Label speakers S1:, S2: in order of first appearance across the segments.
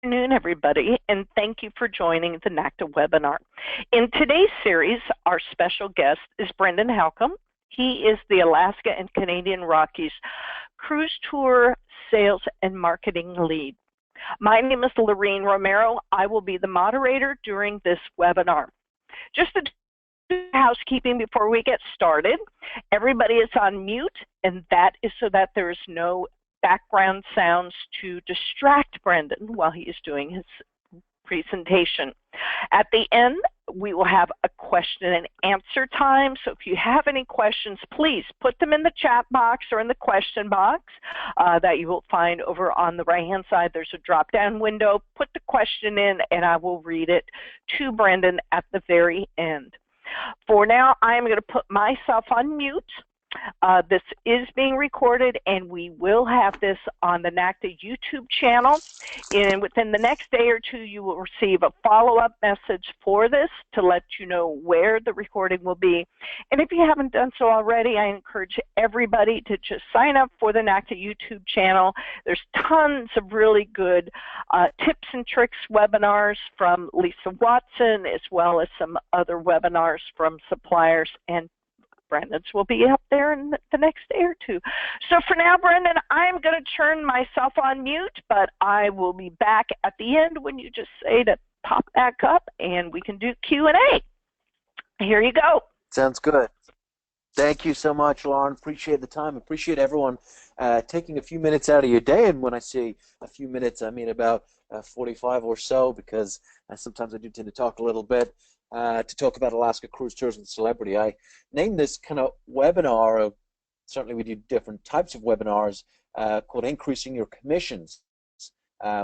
S1: Afternoon, everybody, and thank you for joining the NACTA webinar. In today's series, our special guest is Brendan Halcomb. He is the Alaska and Canadian Rockies Cruise Tour Sales and Marketing Lead. My name is Lorene Romero. I will be the moderator during this webinar. Just a housekeeping before we get started. Everybody is on mute, and that is so that there is no background sounds to distract Brendan while he is doing his presentation. At the end, we will have a question and answer time. So if you have any questions, please put them in the chat box or in the question box that you will find over on the right-hand side. There's a drop-down window. Put the question in, and I will read it to Brendan at the very end. For now, I am going to put myself on mute. This is being recorded, and we will have this on the NACTA YouTube channel. And within the next day or two, you will receive a follow-up message for this to let you know where the recording will be. And if you haven't done so already, I encourage everybody to just sign up for the NACTA YouTube channel. There's tons of really good tips and tricks webinars from Lisa Watson, as well as some other webinars from suppliers, and Brendan's will be up there in the next day or two. So for now, Brendan, I'm going to turn myself on mute, but I will be back at the end when you just say to pop back up and we can do Q&A. Here you go.
S2: Sounds good. Thank you so much, Lauren. Appreciate the time. Appreciate everyone taking a few minutes out of your day. And when I say a few minutes, I mean about 45 or so, because sometimes I do tend to talk a little bit. To talk about Alaska Cruise Tours and Celebrity. I named this kind of webinar, certainly we do different types of webinars, called Increasing Your Commissions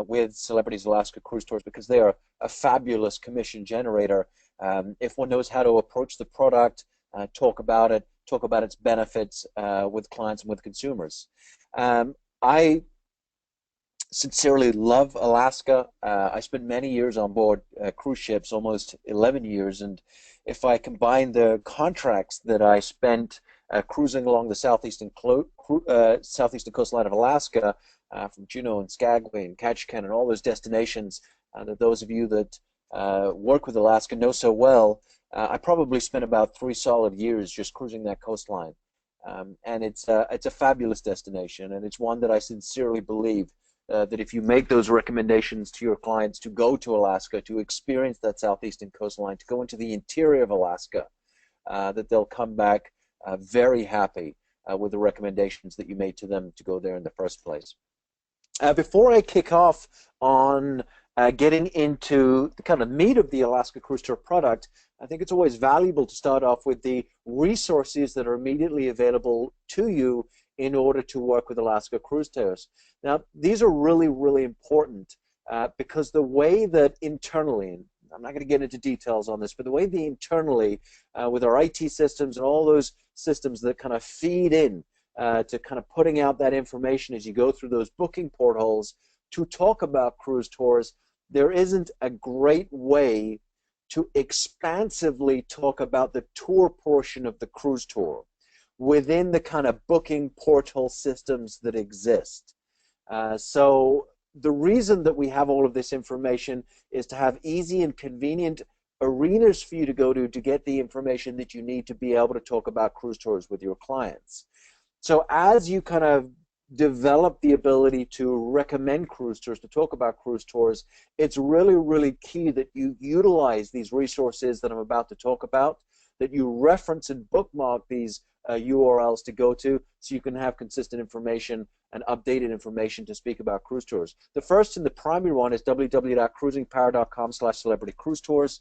S2: with Celebrities Alaska Cruise Tours, because they are a fabulous commission generator. If one knows how to approach the product, talk about it, talk about its benefits with clients and with consumers. I sincerely love Alaska. I spent many years on board cruise ships, almost 11 years, and if I combine the contracts that I spent cruising along the southeastern coastline of Alaska, from Juneau and Skagway and Ketchikan and all those destinations that those of you that work with Alaska know so well, I probably spent about 3 solid years just cruising that coastline. And it's a fabulous destination, and it's one that I sincerely believe that if you make those recommendations to your clients to go to Alaska, to experience that southeastern coastline, to go into the interior of Alaska, that they'll come back very happy with the recommendations that you made to them to go there in the first place. Before I kick off on getting into the kind of meat of the Alaska Cruise Tour product, I think it's always valuable to start off with the resources that are immediately available to you in order to work with Alaska Cruise Tours. Now, these are really, really important because the way that internally, and I'm not going to get into details on this, but the way that internally, with our IT systems and all those systems that kind of feed in to kind of putting out that information as you go through those booking portals to talk about cruise tours, there isn't a great way to expansively talk about the tour portion of the cruise tour within the kind of booking portal systems that exist. So the reason that we have all of this information is to have easy and convenient arenas for you to go to get the information that you need to be able to talk about cruise tours with your clients. So as you kind of develop the ability to recommend cruise tours, to talk about cruise tours, it's really, really key that you utilize these resources that I'm about to talk about, that you reference and bookmark these URLs to go to so you can have consistent information and updated information to speak about cruise tours. The first and the primary one is www.cruisingpower.com/celebritycruisetours.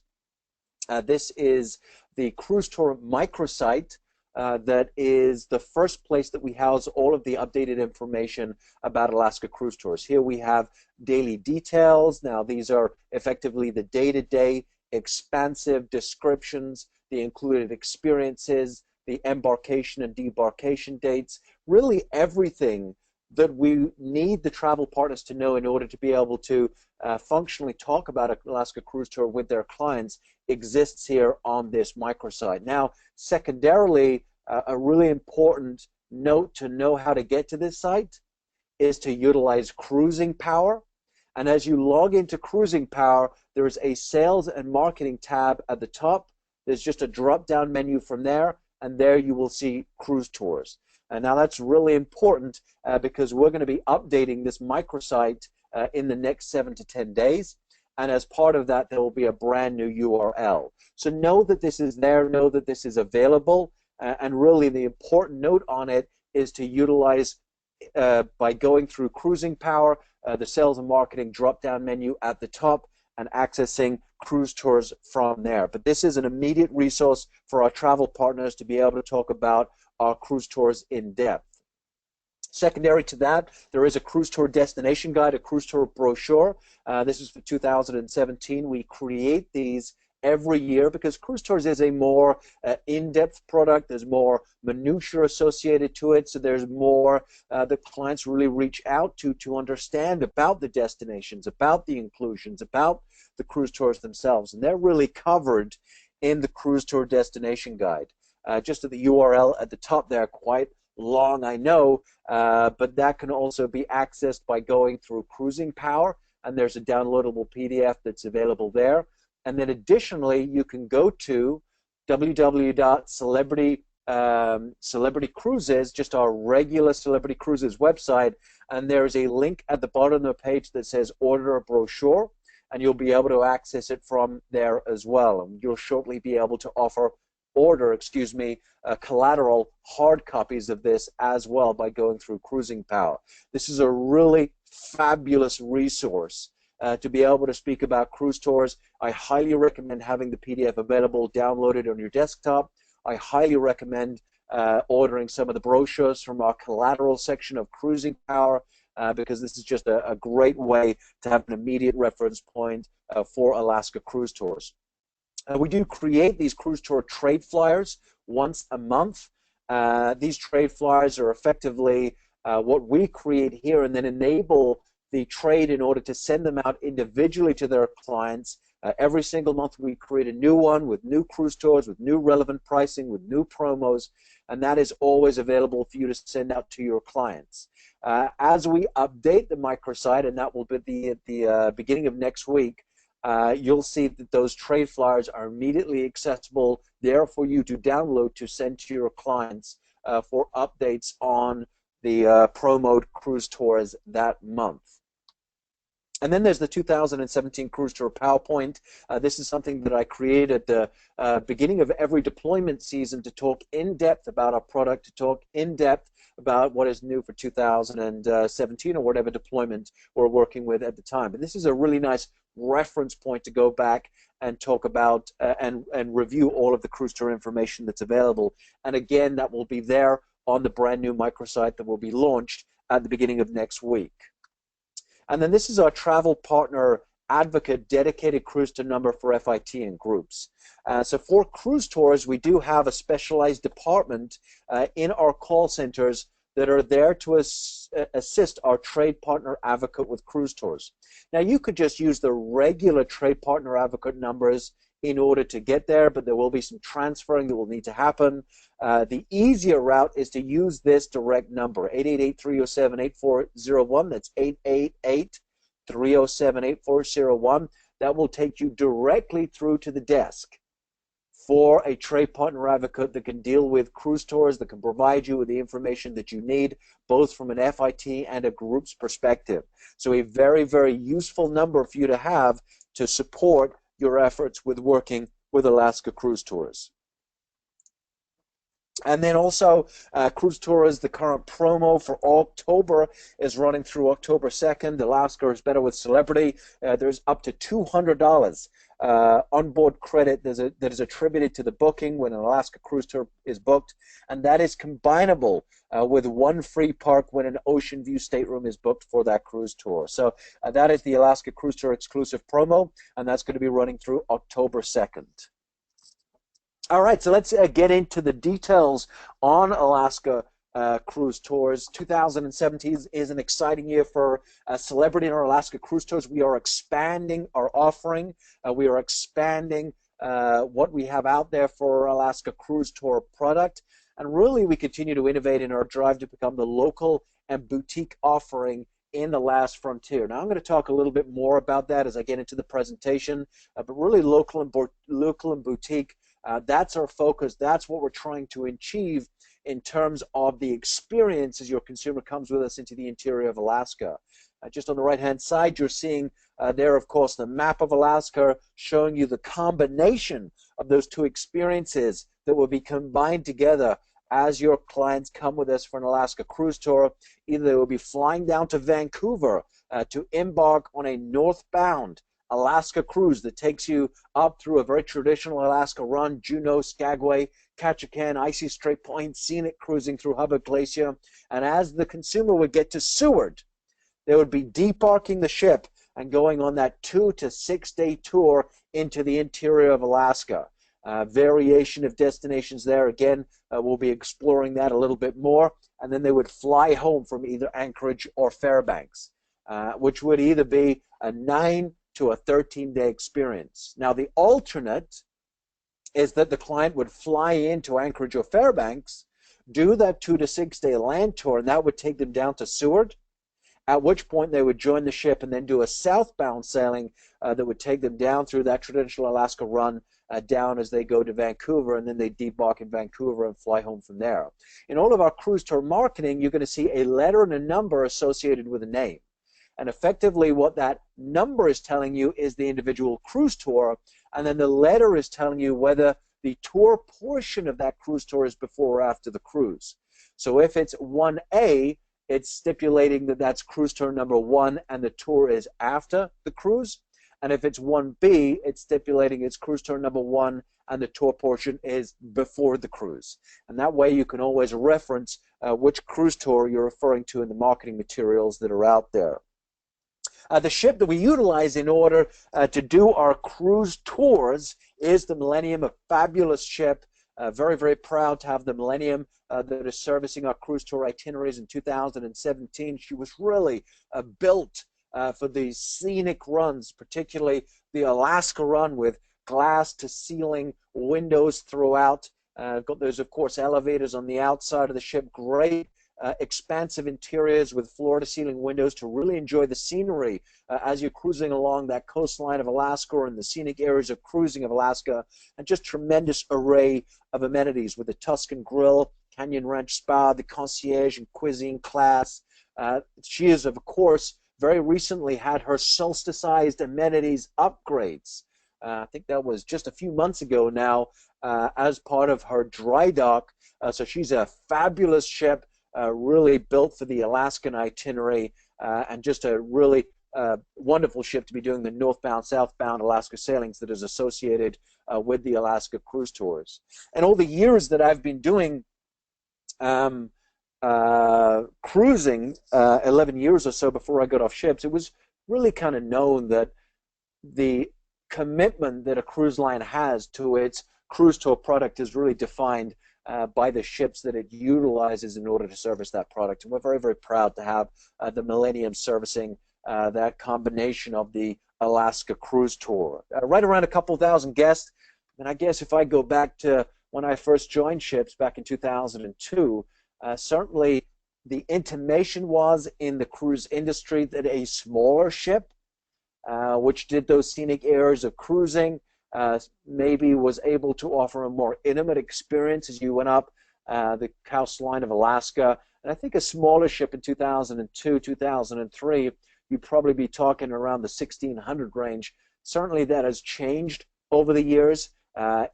S2: This is the cruise tour microsite that is the first place that we house all of the updated information about Alaska Cruise Tours. Here we have daily details. Now these are effectively the day-to-day expansive descriptions, the included experiences, the embarkation and debarkation dates, really everything that we need the travel partners to know in order to be able to functionally talk about an Alaska Cruise Tour with their clients exists here on this microsite. Now, secondarily, a really important note to know how to get to this site is to utilize Cruising Power. And as you log into Cruising Power, there is a Sales and Marketing tab at the top. There's just a drop-down menu from there, and there you will see Cruisetours. And now that's really important because we're going to be updating this microsite in the next 7 to 10 days. And as part of that, there will be a brand new URL. So know that this is there, know that this is available, and really the important note on it is to utilize by going through Cruising Power, the Sales and Marketing drop-down menu at the top, and accessing Cruisetours from there. But this is an immediate resource for our travel partners to be able to talk about our Cruisetours in depth. Secondary to that, there is a Cruisetour destination guide, a Cruisetour brochure. This is for 2017. We create these every year because Cruisetours is a more in-depth product. There's more minutiae associated to it, so there's more that clients really reach out to understand about the destinations, about the inclusions, about the Cruisetours themselves, and they're really covered in the Cruisetour destination guide. Just at the URL at the top there, quite long, I know, but that can also be accessed by going through Cruising Power, and there's a downloadable PDF that's available there. And then additionally, you can go to www.Celebrity Cruises, just our regular Celebrity Cruises website, and there's a link at the bottom of the page that says order a brochure, and you'll be able to access it from there as well. And you'll shortly be able to order collateral hard copies of this as well by going through Cruising Power. This is a really fabulous resource to be able to speak about Cruisetours. I highly recommend having the PDF available, downloaded on your desktop. I highly recommend ordering some of the brochures from our collateral section of Cruising Power because this is just a great way to have an immediate reference point for Alaska Cruisetours. We do create these Cruisetour trade flyers once a month. These trade flyers are effectively what we create here and then enable the trade in order to send them out individually to their clients. Every single month we create a new one with new Cruisetours, with new relevant pricing, with new promos, and that is always available for you to send out to your clients. As we update the microsite, and that will be at the beginning of next week, you'll see that those trade flyers are immediately accessible there for you to download to send to your clients for updates on the promoed Cruisetours that month. And then there's the 2017 Cruisetour PowerPoint. This is something that I create at the beginning of every deployment season to talk in depth about our product, to talk in depth about what is new for 2017 or whatever deployment we're working with at the time. But this is a really nice reference point to go back and talk about and review all of the Cruisetour information that's available. And again, that will be there on the brand new microsite that will be launched at the beginning of next week. And then this is our travel partner advocate dedicated Cruisetour number for FIT and groups. So for Cruisetours, we do have a specialized department in our call centers that are there to assist our trade partner advocate with Cruisetours. Now you could just use the regular trade partner advocate numbers in order to get there, but there will be some transferring that will need to happen. The easier route is to use this direct number, 888-307-8401. That's 888-307-8401. That will take you directly through to the desk for a trade partner advocate that can deal with Cruisetours, that can provide you with the information that you need, both from an FIT and a group's perspective. So a very, very useful number for you to have to support your efforts with working with Alaska Cruisetours. And then also, Cruisetours, the current promo for October is running through October 2nd. Alaska is better with Celebrity. There's up to $200 onboard credit that is attributed to the booking when an Alaska Cruisetour is booked, and that is combinable with one free park when an Ocean View stateroom is booked for that cruise tour. So that is the Alaska Cruisetour exclusive promo, and that's going to be running through October 2nd. All right, so let's get into the details on Alaska Cruisetours. 2017 is an exciting year for Celebrity and our Alaska Cruisetours. We are expanding our offering. We are expanding what we have out there for our Alaska Cruisetour product. And really, we continue to innovate in our drive to become the local and boutique offering in the last frontier. Now, I'm going to talk a little bit more about that as I get into the presentation, but really local and boutique, that's our focus. That's what we're trying to achieve in terms of the experience as your consumer comes with us into the interior of Alaska. Just on the right-hand side, you're seeing there, of course, the map of Alaska showing you the combination of those two experiences that will be combined together as your clients come with us for an Alaska cruise tour. Either they will be flying down to Vancouver to embark on a northbound Alaska cruise that takes you up through a very traditional Alaska run, Juneau, Skagway, Ketchikan, Icy Strait Point, scenic cruising through Hubbard Glacier. And as the consumer would get to Seward, they would be debarking the ship and going on that 2 to 6 day tour into the interior of Alaska. Variation of destinations there. Again, we'll be exploring that a little bit more. And then they would fly home from either Anchorage or Fairbanks, which would either be a 9 to a 13-day experience. Now, the alternate is that the client would fly into Anchorage or Fairbanks, do that 2 to 6 day land tour, and that would take them down to Seward, at which point they would join the ship and then do a southbound sailing that would take them down through that traditional Alaska run down as they go to Vancouver, and then they debark in Vancouver and fly home from there. In all of our cruise tour marketing, you're going to see a letter and a number associated with a name. And effectively what that number is telling you is the individual cruise tour, and then the letter is telling you whether the tour portion of that cruise tour is before or after the cruise. So if it's 1A, it's stipulating that that's cruise tour number 1 and the tour is after the cruise. And if it's 1B, it's stipulating it's cruise tour number 1 and the tour portion is before the cruise. And that way you can always reference which cruise tour you're referring to in the marketing materials that are out there. The ship that we utilize in order to do our cruise tours is the Millennium, a fabulous ship. Very, very proud to have the Millennium that is servicing our cruise tour itineraries in 2017. She was really built for these scenic runs, particularly the Alaska run with glass to ceiling windows throughout. Got those, of course, elevators on the outside of the ship. Great expansive interiors with floor-to-ceiling windows to really enjoy the scenery as you're cruising along that coastline of Alaska or in the scenic areas of cruising of Alaska, and just tremendous array of amenities with the Tuscan Grill, Canyon Ranch Spa, the concierge and cuisine class. She has, of course, very recently had her solsticized amenities upgrades. I think that was just a few months ago now as part of her dry dock. So she's a fabulous ship. Really built for the Alaskan itinerary, and just a really wonderful ship to be doing the northbound, southbound Alaska sailings that is associated with the Alaska cruise tours. And all the years that I've been doing cruising, 11 years or so before I got off ships, it was really kind of known that the commitment that a cruise line has to its cruise tour product is really defined by the ships that it utilizes in order to service that product. And we're very, very proud to have the Millennium servicing that combination of the Alaska cruise tour. Right around a couple thousand guests. And I guess if I go back to when I first joined ships back in 2002, certainly the intimation was in the cruise industry that a smaller ship, which did those scenic areas of cruising, maybe was able to offer a more intimate experience as you went up the coastline of Alaska. And I think a smaller ship in 2002, 2003, you'd probably be talking around the 1,600 range. Certainly that has changed over the years.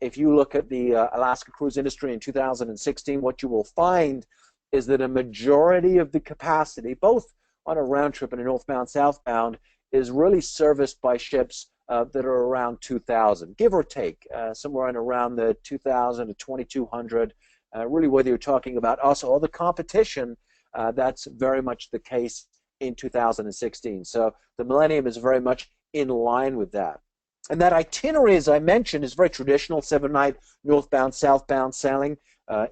S2: If you look at the Alaska cruise industry in 2016, what you will find is that a majority of the capacity, both on a round trip and a northbound, southbound, is really serviced by ships that are around 2,000, give or take, somewhere in around the 2,000 to 2,200. Really, whether you're talking about us or the competition, that's very much the case in 2016. So the Millennium is very much in line with that. And that itinerary, as I mentioned, is very traditional, 7-night northbound, southbound sailing,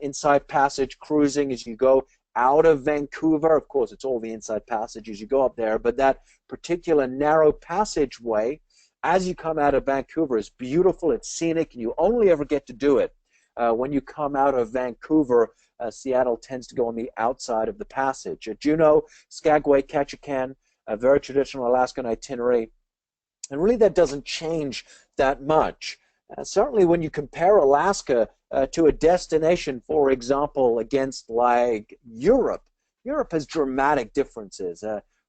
S2: inside passage cruising as you go out of Vancouver. Of course, it's all the inside passage as you go up there, but that particular narrow passageway as you come out of Vancouver is beautiful, it's scenic, and you only ever get to do it when you come out of Vancouver Seattle tends to go on the outside of the passage. At Juneau, Skagway, Ketchikan, a very traditional Alaskan itinerary. And really that doesn't change that much. Certainly when you compare Alaska to a destination, for example, against like Europe, Europe has dramatic differences.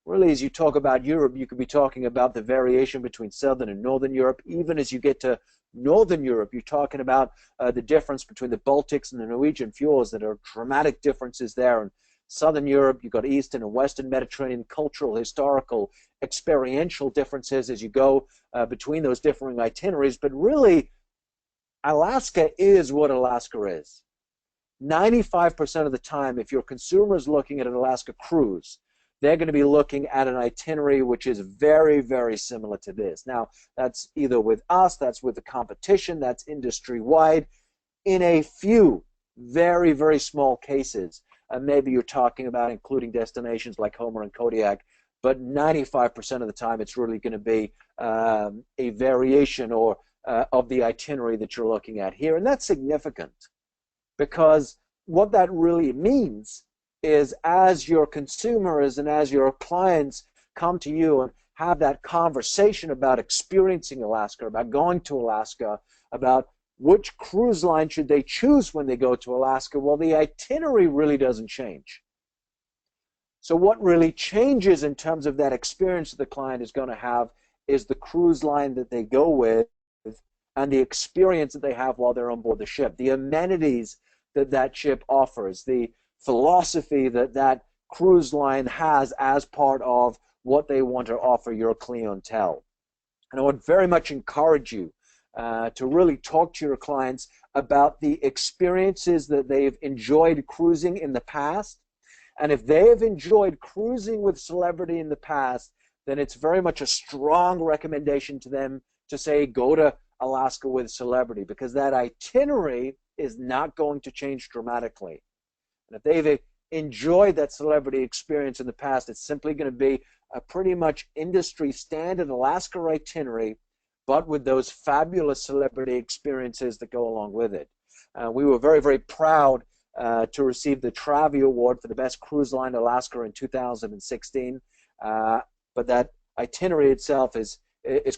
S2: Really, as you talk about Europe, you could be talking about the variation between Southern and Northern Europe. Even as you get to Northern Europe, you're talking about the difference between the Baltics and the Norwegian fjords. That are dramatic differences there. And Southern Europe, you've got Eastern and Western Mediterranean cultural, historical, experiential differences as you go between those differing itineraries. But really, Alaska is what Alaska is. 95% of the time, if your consumer is looking at an Alaska cruise, they're going to be looking at an itinerary which is very, very similar to this. Now, that's either with us, that's with the competition, that's industry-wide. In a few very, very small cases, maybe you're talking about including destinations like Homer and Kodiak, but 95% of the time it's really going to be a variation or of the itinerary that you're looking at here. And that's significant because what that really means is as your consumers and as your clients come to you and have that conversation about experiencing Alaska, about going to Alaska, about which cruise line should they choose when they go to Alaska, well, the itinerary really doesn't change. So what really changes in terms of that experience that the client is going to have is the cruise line that they go with and the experience that they have while they're on board the ship, the amenities that that ship offers, the philosophy that that cruise line has as part of what they want to offer your clientele. And I would very much encourage you to really talk to your clients about the experiences that they've enjoyed cruising in the past. And if they have enjoyed cruising with celebrity in the past, then it's very much a strong recommendation to them to say, go to Alaska with celebrity, because that itinerary is not going to change dramatically. And if they've enjoyed that celebrity experience in the past, it's simply going to be a pretty much industry standard Alaska itinerary, but with those fabulous celebrity experiences that go along with it. We were very, very proud to receive the Travi Award for the best cruise line to Alaska in 2016. But that itinerary itself is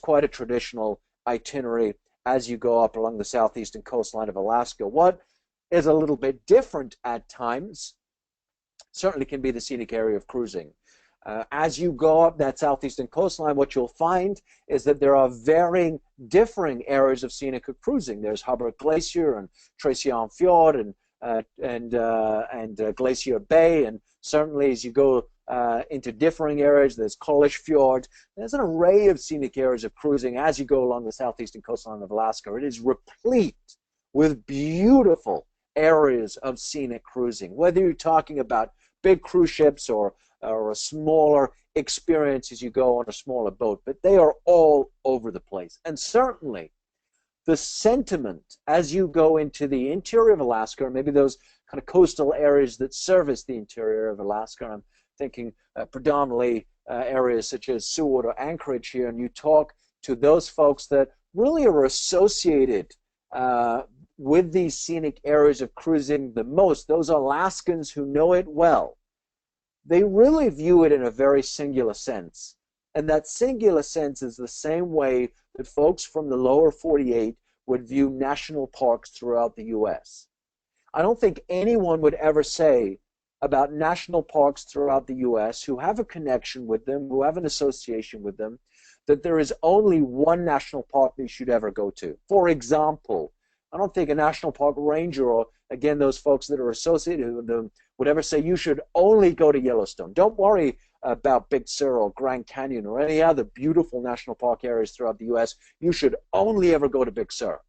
S2: quite a traditional itinerary as you go up along the southeastern coastline of Alaska. What is a little bit different at times certainly can be the scenic area of cruising. As you go up that southeastern coastline, what you'll find is that there are varying, differing areas of scenic cruising. There's Hubbard Glacier and Tracy-on Fjord and Glacier Bay, and certainly as you go into differing areas, there's College Fjord. There's an array of scenic areas of cruising as you go along the southeastern coastline of Alaska. It is replete with beautiful areas of scenic cruising, whether you're talking about big cruise ships or a smaller experience as you go on a smaller boat, but they are all over the place. And certainly the sentiment as you go into the interior of Alaska, or maybe those kind of coastal areas that service the interior of Alaska, I'm thinking predominantly areas such as Seward or Anchorage here, and you talk to those folks that really are associated with these scenic areas of cruising the most, those Alaskans who know it well, they really view it in a very singular sense. And that singular sense is the same way that folks from the lower 48 would view national parks throughout the U.S. I don't think anyone would ever say about national parks throughout the U.S. who have a connection with them, who have an association with them, that there is only one national park they should ever go to. For example, I don't think a national park ranger or, again, those folks that are associated with them would ever say you should only go to Yellowstone. Don't worry about Big Sur or Grand Canyon or any other beautiful national park areas throughout the U.S. You should only ever go to Big Sur.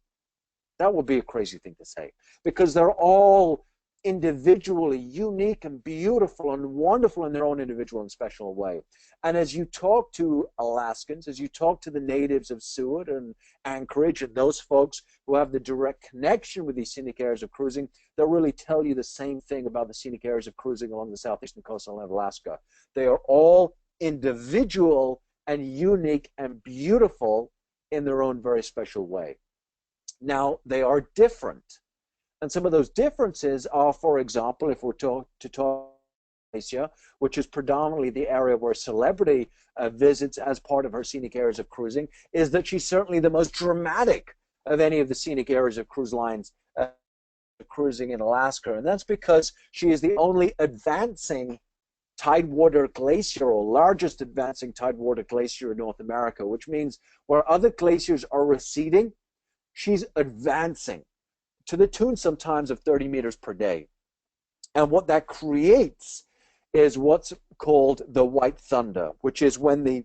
S2: That would be a crazy thing to say, because they're all individually unique and beautiful and wonderful in their own individual and special way. And as you talk to Alaskans, as you talk to the natives of Seward and Anchorage and those folks who have the direct connection with these scenic areas of cruising, they'll really tell you the same thing about the scenic areas of cruising along the southeastern coastline of Alaska. They are all individual and unique and beautiful in their own very special way. Now, they are different. And some of those differences are, for example, if we're to talk Glacier, which is predominantly the area where celebrity visits as part of her scenic areas of cruising, is that she's certainly the most dramatic of any of the scenic areas of cruise lines cruising in Alaska. And that's because she is the only advancing tidewater glacier, or largest advancing tidewater glacier in North America, which means where other glaciers are receding, she's advancing to the tune sometimes of 30 meters per day. And what that creates is what's called the white thunder, which is when the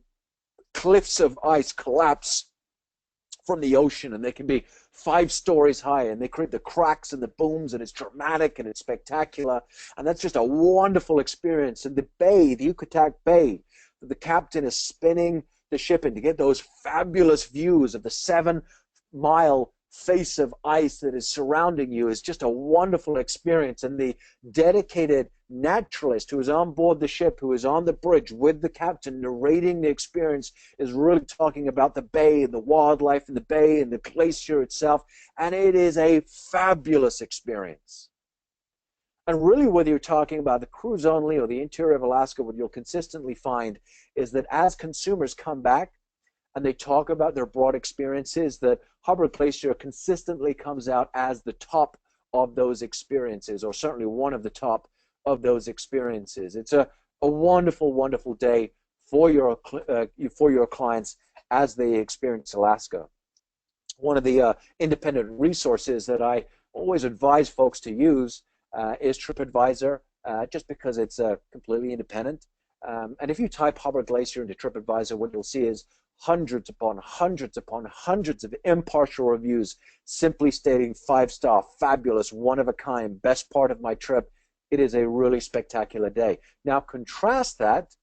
S2: cliffs of ice collapse from the ocean, and they can be 5 stories high, and they create the cracks and the booms, and it's dramatic and it's spectacular, and that's just a wonderful experience. And the bay, the Yucatan Bay, the captain is spinning the ship in to get those fabulous views of the 7-mile face of ice that is surrounding you, is just a wonderful experience. And the dedicated naturalist who is on board the ship, who is on the bridge with the captain narrating the experience, is really talking about the bay and the wildlife in the bay and the glacier itself, and it is a fabulous experience. And really, whether you're talking about the cruise only or the interior of Alaska, what you'll consistently find is that as consumers come back and they talk about their broad experiences, that Hubbard Glacier consistently comes out as the top of those experiences, or certainly one of the top of those experiences. It's a wonderful, wonderful day for your clients as they experience Alaska. One of the independent resources that I always advise folks to use is TripAdvisor, just because it's completely independent. And if you type Hubbard Glacier into TripAdvisor, what you'll see is hundreds upon hundreds upon hundreds of impartial reviews simply stating 5-star, fabulous, one of a kind, best part of my trip. It is a really spectacular day. Now contrast that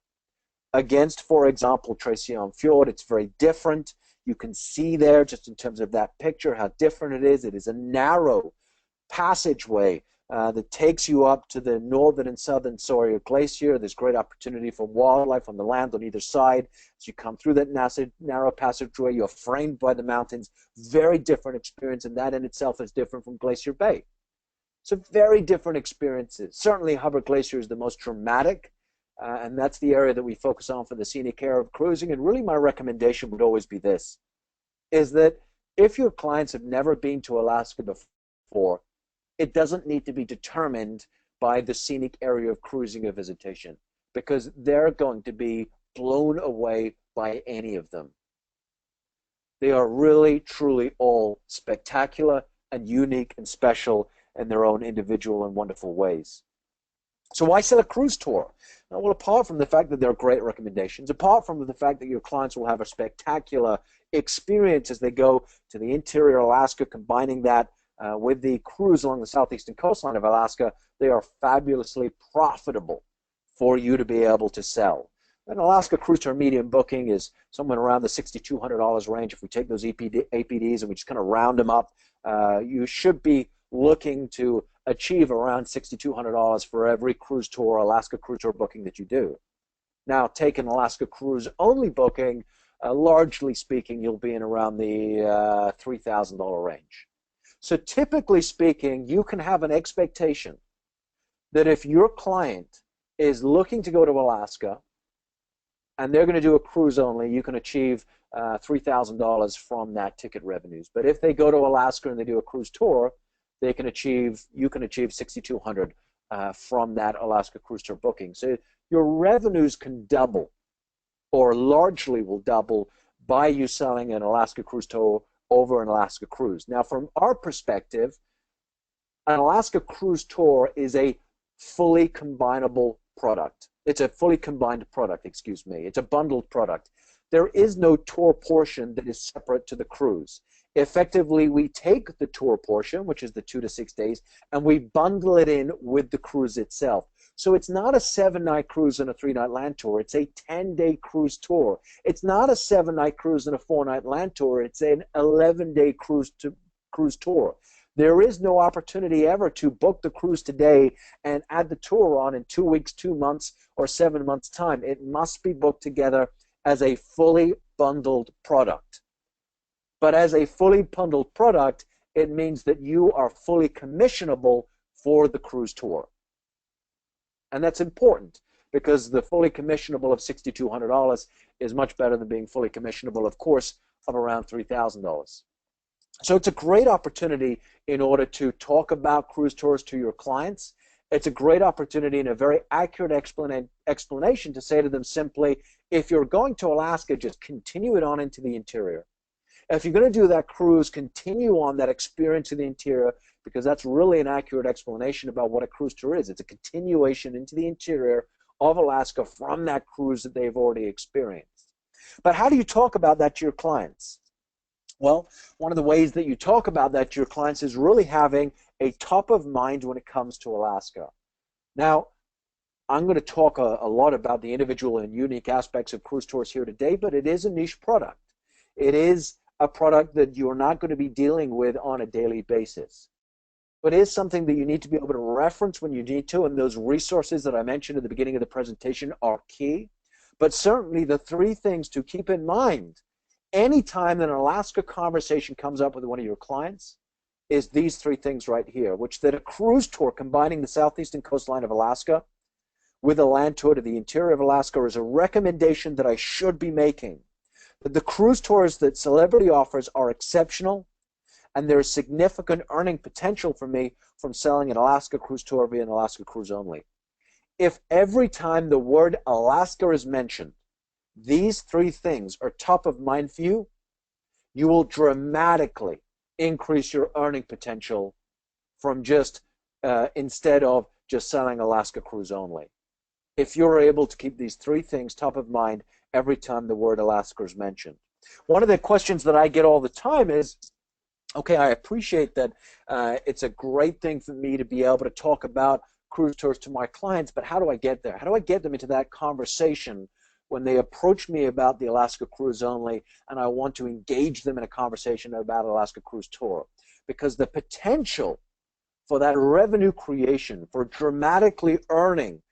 S2: against, for example, Tracy-on Fjord. It's very different. You can see there, just in terms of that picture, how different it is. It is a narrow passageway that takes you up to the northern and southern Sawyer Glacier. There's great opportunity for wildlife on the land on either side. As you come through that narrow passageway, you're framed by the mountains. Very different experience, and that in itself is different from Glacier Bay. So very different experiences. Certainly Hubbard Glacier is the most dramatic, and that's the area that we focus on for the scenic area of cruising. And really my recommendation would always be this, is that if your clients have never been to Alaska before, it doesn't need to be determined by the scenic area of cruising or visitation, because they're going to be blown away by any of them. They are really, truly all spectacular and unique and special in their own individual and wonderful ways. So why sell a cruise tour? Well, apart from the fact that they're great recommendations, apart from the fact that your clients will have a spectacular experience as they go to the interior of Alaska, combining that with the cruise along the southeastern coastline of Alaska, they are fabulously profitable for you to be able to sell. An Alaska Cruisetour medium booking is somewhere around the $6,200 range. If we take those APDs and we just kind of round them up, you should be looking to achieve around $6,200 for every cruise tour, Alaska Cruisetour booking that you do. Now, take an Alaska cruise only booking, largely speaking, you'll be in around the $3,000 range. So typically speaking, you can have an expectation that if your client is looking to go to Alaska and they're going to do a cruise only, you can achieve $3,000 from that ticket revenues. But if they go to Alaska and they do a cruise tour, you can achieve $6,200 from that Alaska Cruisetour booking. So your revenues can double, or largely will double, by you selling an Alaska Cruisetour over an Alaska cruise. Now, from our perspective, an Alaska Cruisetour is a fully combinable product. It's a fully combined product, excuse me. It's a bundled product. There is no tour portion that is separate to the cruise. Effectively, we take the tour portion, which is the 2 to 6 days, and we bundle it in with the cruise itself. So it's not a 7-night cruise and a 3-night land tour. It's a 10-day cruise tour. It's not a 7-night cruise and a 4-night land tour. It's an 11-day cruise tour. There is no opportunity ever to book the cruise today and add the tour on in 2 weeks, 2 months, or 7 months' time. It must be booked together as a fully bundled product. But as a fully bundled product, it means that you are fully commissionable for the cruise tour. And that's important because the fully commissionable of $6,200 is much better than being fully commissionable, of course, of around $3,000. So it's a great opportunity in order to talk about cruise tours to your clients. It's a great opportunity and a very accurate explanation to say to them simply, if you're going to Alaska, just continue it on into the interior. If you're going to do that cruise, continue on that experience in the interior, because that's really an accurate explanation about what a cruise tour is. It's a continuation into the interior of Alaska from that cruise that they've already experienced. But how do you talk about that to your clients? Well, one of the ways that you talk about that to your clients is really having a top of mind when it comes to Alaska. Now, I'm going to talk a lot about the individual and unique aspects of cruise tours here today, but it is a niche product. It is a product that you're not going to be dealing with on a daily basis. But it is something that you need to be able to reference when you need to, and those resources that I mentioned at the beginning of the presentation are key. But certainly the three things to keep in mind anytime that an Alaska conversation comes up with one of your clients is these three things right here, which that a cruise tour combining the southeastern coastline of Alaska with a land tour to the interior of Alaska is a recommendation that I should be making. That the cruise tours that Celebrity offers are exceptional, and there is significant earning potential for me from selling an Alaska cruise tour via an Alaska cruise only. If every time the word Alaska is mentioned, these three things are top of mind for you, you will dramatically increase your earning potential from just instead of just selling Alaska cruise only. If you're able to keep these three things top of mind every time the word Alaska is mentioned. One of the questions that I get all the time is, okay, I appreciate that it's a great thing for me to be able to talk about cruise tours to my clients, but how do I get there? How do I get them into that conversation when they approach me about the Alaska cruise only and I want to engage them in a conversation about Alaska cruise tour? Because the potential for that revenue creation, for dramatically earning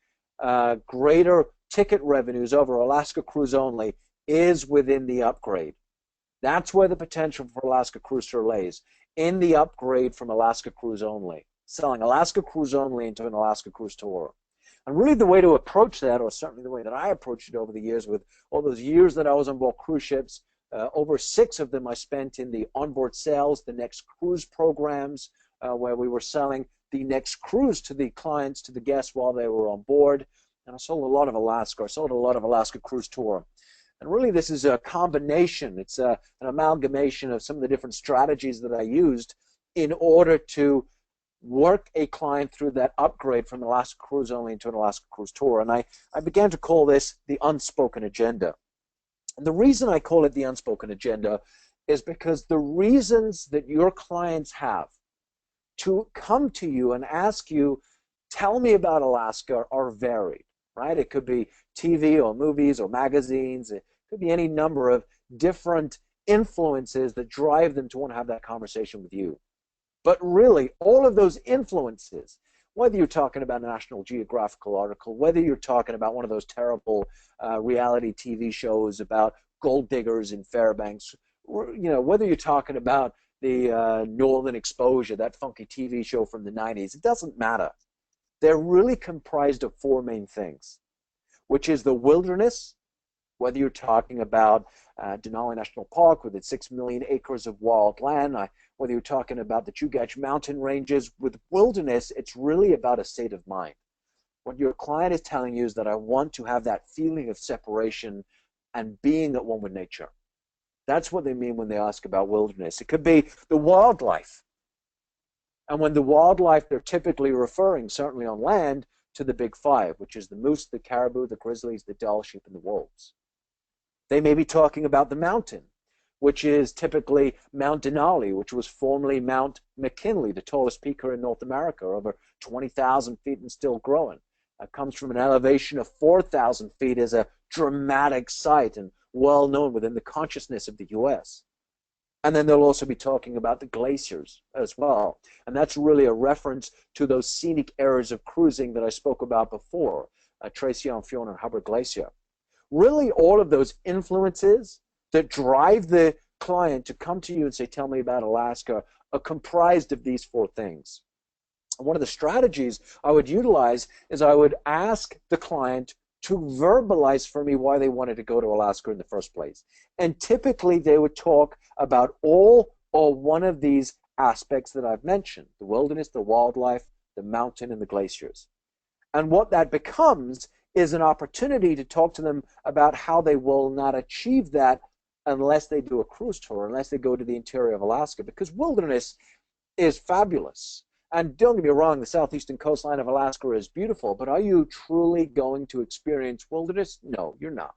S2: greater ticket revenues over Alaska cruise only is within the upgrade. That's where the potential for Alaska Cruise Tour lays, in the upgrade from Alaska Cruise Only, selling Alaska Cruise Only into an Alaska Cruise Tour. And really the way to approach that, or certainly the way that I approached it over the years with all those years that I was on board cruise ships, over 6 of them I spent in the onboard sales, the next cruise programs, where we were selling the next cruise to the clients, to the guests while they were on board. And I sold a lot of Alaska. I sold a lot of Alaska Cruise Tour. And really this is a combination. It's an amalgamation of some of the different strategies that I used in order to work a client through that upgrade from Alaska Cruise Only into an Alaska Cruise Tour. And I began to call this the unspoken agenda. And the reason I call it the unspoken agenda is because the reasons that your clients have to come to you and ask you, tell me about Alaska, are varied, right? It could be TV or movies or magazines. It could be any number of different influences that drive them to want to have that conversation with you. But really, all of those influences, whether you're talking about a National Geographical article, whether you're talking about one of those terrible reality TV shows about gold diggers in Fairbanks, or, you know, whether you're talking about the Northern Exposure, that funky TV show from the 90s, it doesn't matter. They're really comprised of 4 main things, which is the wilderness, whether you're talking about Denali National Park with its 6 million acres of wild land, whether you're talking about the Chugach mountain ranges. With wilderness, it's really about a state of mind. What your client is telling you is that I want to have that feeling of separation and being at one with nature. That's what they mean when they ask about wilderness. It could be the wildlife. And when the wildlife, they're typically referring, certainly on land, to the big 5, which is the moose, the caribou, the grizzlies, the Dall sheep, and the wolves. They may be talking about the mountain, which is typically Mount Denali, which was formerly Mount McKinley, the tallest peak in North America, over 20,000 feet and still growing. It comes from an elevation of 4,000 feet as a dramatic sight and well known within the consciousness of the U.S. And then they'll also be talking about the glaciers as well. And that's really a reference to those scenic areas of cruising that I spoke about before, Tracy on Fiona and Hubbard Glacier. Really all of those influences that drive the client to come to you and say, tell me about Alaska, are comprised of these four things. And one of the strategies I would utilize is I would ask the client to verbalize for me why they wanted to go to Alaska in the first place. And typically they would talk about all or one of these aspects that I've mentioned: the wilderness, the wildlife, the mountain, and the glaciers. And what that becomes is an opportunity to talk to them about how they will not achieve that unless they do a cruise tour, unless they go to the interior of Alaska, because wilderness is fabulous. And don't get me wrong, the southeastern coastline of Alaska is beautiful, but are you truly going to experience wilderness? No, you're not.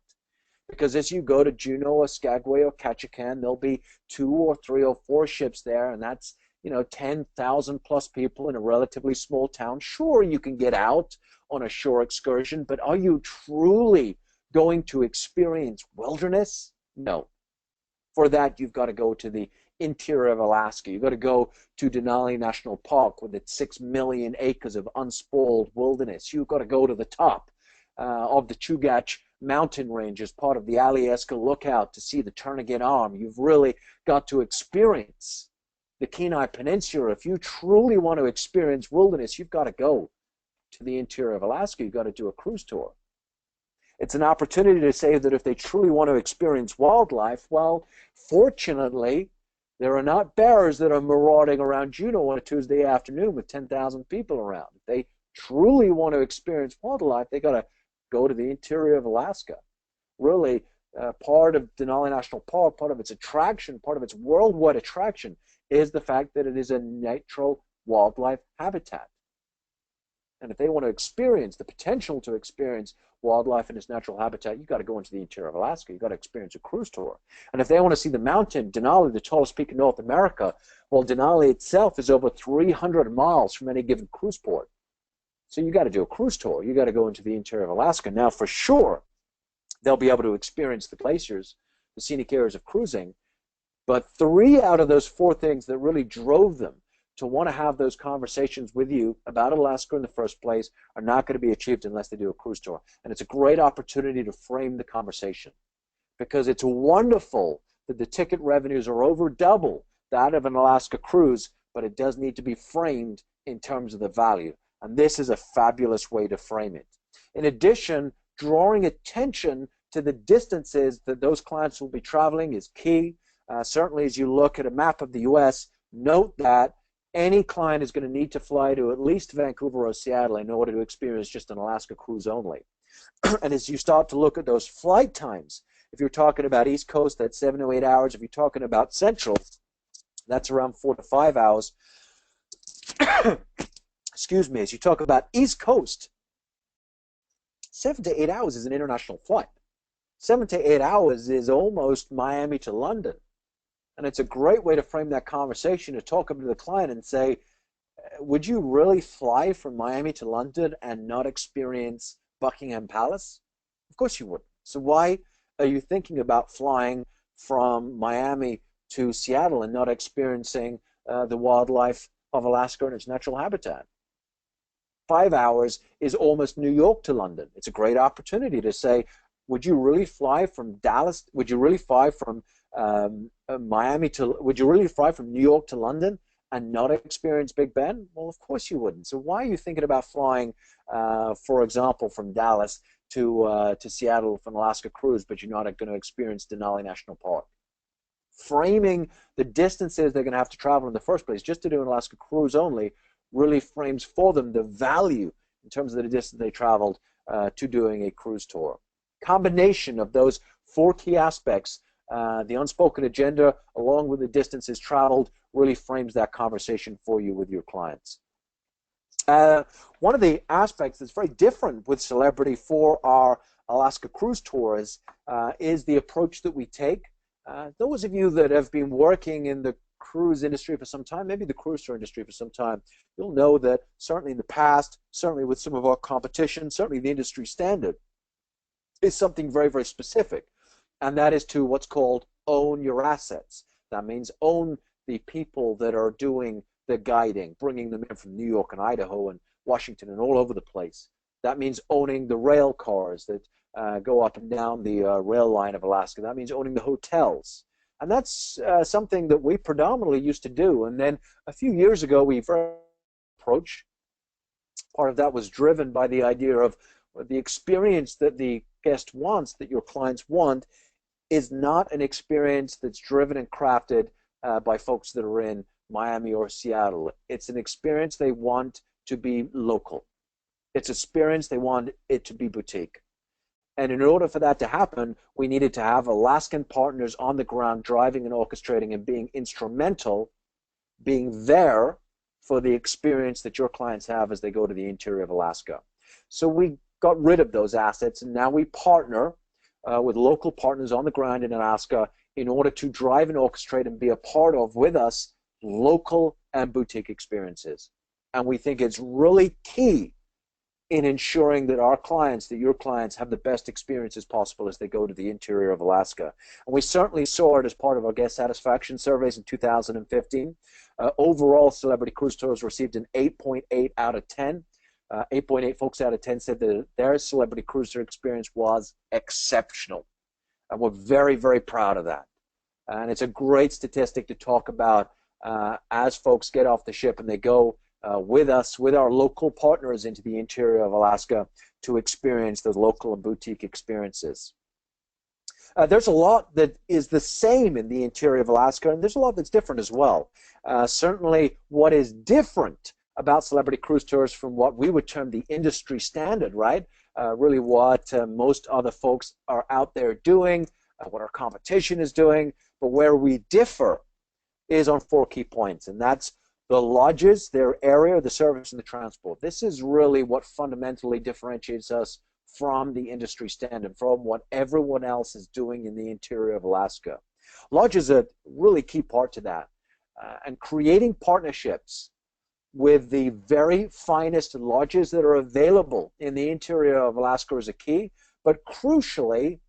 S2: Because as you go to Juneau or Skagway or Ketchikan, there'll be 2 or 3 or 4 ships there, and that's 10,000 plus people in a relatively small town. Sure, you can get out on a shore excursion, but are you truly going to experience wilderness? No. For that, you've got to go to the interior of Alaska. You've got to go to Denali National Park with its 6 million acres of unspoiled wilderness. You've got to go to the top of the Chugach mountain range as part of the Alyeska lookout to see the Turnagain Arm. You've really got to experience the Kenai Peninsula. If you truly want to experience wilderness, you've got to go to the interior of Alaska. You've got to do a cruise tour. It's an opportunity to say that if they truly want to experience wildlife, well, fortunately, there are not bears that are marauding around Juneau on a Tuesday afternoon with 10,000 people around. If they truly want to experience wildlife, they got to go to the interior of Alaska. Really, part of Denali National Park, part of its attraction, part of its worldwide attraction is the fact that it is a natural wildlife habitat. And if they want to experience the potential to experience wildlife in its natural habitat, you've got to go into the interior of Alaska. You've got to experience a cruise tour. And if they want to see the mountain, Denali, the tallest peak in North America, well, Denali itself is over 300 miles from any given cruise port. So you've got to do a cruise tour. You've got to go into the interior of Alaska. Now, for sure, they'll be able to experience the glaciers, the scenic areas of cruising. But 3 out of those 4 things that really drove them to want to have those conversations with you about Alaska in the first place are not going to be achieved unless they do a cruise tour. And it's a great opportunity to frame the conversation, because it's wonderful that the ticket revenues are over double that of an Alaska cruise, but it does need to be framed in terms of the value. And this is a fabulous way to frame it. In addition, drawing attention to the distances that those clients will be traveling is key. Certainly, as you look at a map of the U.S., note that any client is going to need to fly to at least Vancouver or Seattle in order to experience just an Alaska cruise only. And as you start to look at those flight times, if you're talking about East Coast, that's 7 to 8 hours. If you're talking about Central, that's around 4 to 5 hours. Excuse me, as you talk about East Coast, 7 to 8 hours is an international flight. 7 to 8 hours is almost Miami to London. And it's a great way to frame that conversation, to talk up to the client and say, would you really fly from Miami to London and not experience Buckingham Palace? Of course you wouldn't. So why are you thinking about flying from Miami to Seattle and not experiencing the wildlife of Alaska and its natural habitat? 5 hours is almost New York to London. It's a great opportunity to say, would you really fly from Dallas? Would you really fly from Miami to? Would you really fly from New York to London and not experience Big Ben? Well, of course you wouldn't. So why are you thinking about flying, for example, from Dallas to Seattle for an Alaska cruise, but you're not going to experience Denali National Park? Framing the distances they're going to have to travel in the first place just to do an Alaska cruise only really frames for them the value in terms of the distance they traveled to doing a cruise tour. Combination of those 4 key aspects, the unspoken agenda along with the distances traveled, really frames that conversation for you with your clients. One of the aspects that's very different with Celebrity for our Alaska cruise tours is the approach that we take. Those of you that have been working in the cruise industry for some time, maybe the cruise tour industry for some time, you'll know that certainly in the past, certainly with some of our competition, certainly the industry standard is something very, very specific, and that is to what's called own your assets. That means own the people that are doing the guiding, bringing them in from New York and Idaho and Washington and all over the place. That means owning the rail cars that go up and down the rail line of Alaska. That means owning the hotels. And that's something that we predominantly used to do. And then a few years ago, we approach. Part of that was driven by the idea of the experience that the guest wants, that your clients want, is not an experience that's driven and crafted by folks that are in Miami or Seattle. It's an experience they want to be local. It's an experience they want it to be boutique. And in order for that to happen, we needed to have Alaskan partners on the ground driving and orchestrating and being instrumental, being there for the experience that your clients have as they go to the interior of Alaska. So we got rid of those assets, and now we partner with local partners on the ground in Alaska in order to drive and orchestrate and be a part of, with us, local and boutique experiences. And we think it's really key in ensuring that our clients, that your clients, have the best experiences possible as they go to the interior of Alaska. And we certainly saw it as part of our guest satisfaction surveys in 2015. Overall, Celebrity Cruise Tours received an 8.8 out of 10. 8.8 folks out of 10 said that their Celebrity Cruise Tour experience was exceptional. And we're very, very proud of that. And it's a great statistic to talk about as folks get off the ship and they go with us, with our local partners into the interior of Alaska to experience those local and boutique experiences. There's a lot that is the same in the interior of Alaska, and there's a lot that's different as well. Certainly what is different about Celebrity Cruise Tours from what we would term the industry standard, right? Really what most other folks are out there doing, what our competition is doing, but where we differ is on 4 key points, and that's the lodges, their area, the service, and the transport. This is really what fundamentally differentiates us from the industry standard, from what everyone else is doing in the interior of Alaska. Lodge is a really key part to that, and creating partnerships with the very finest lodges that are available in the interior of Alaska is a key, but crucially,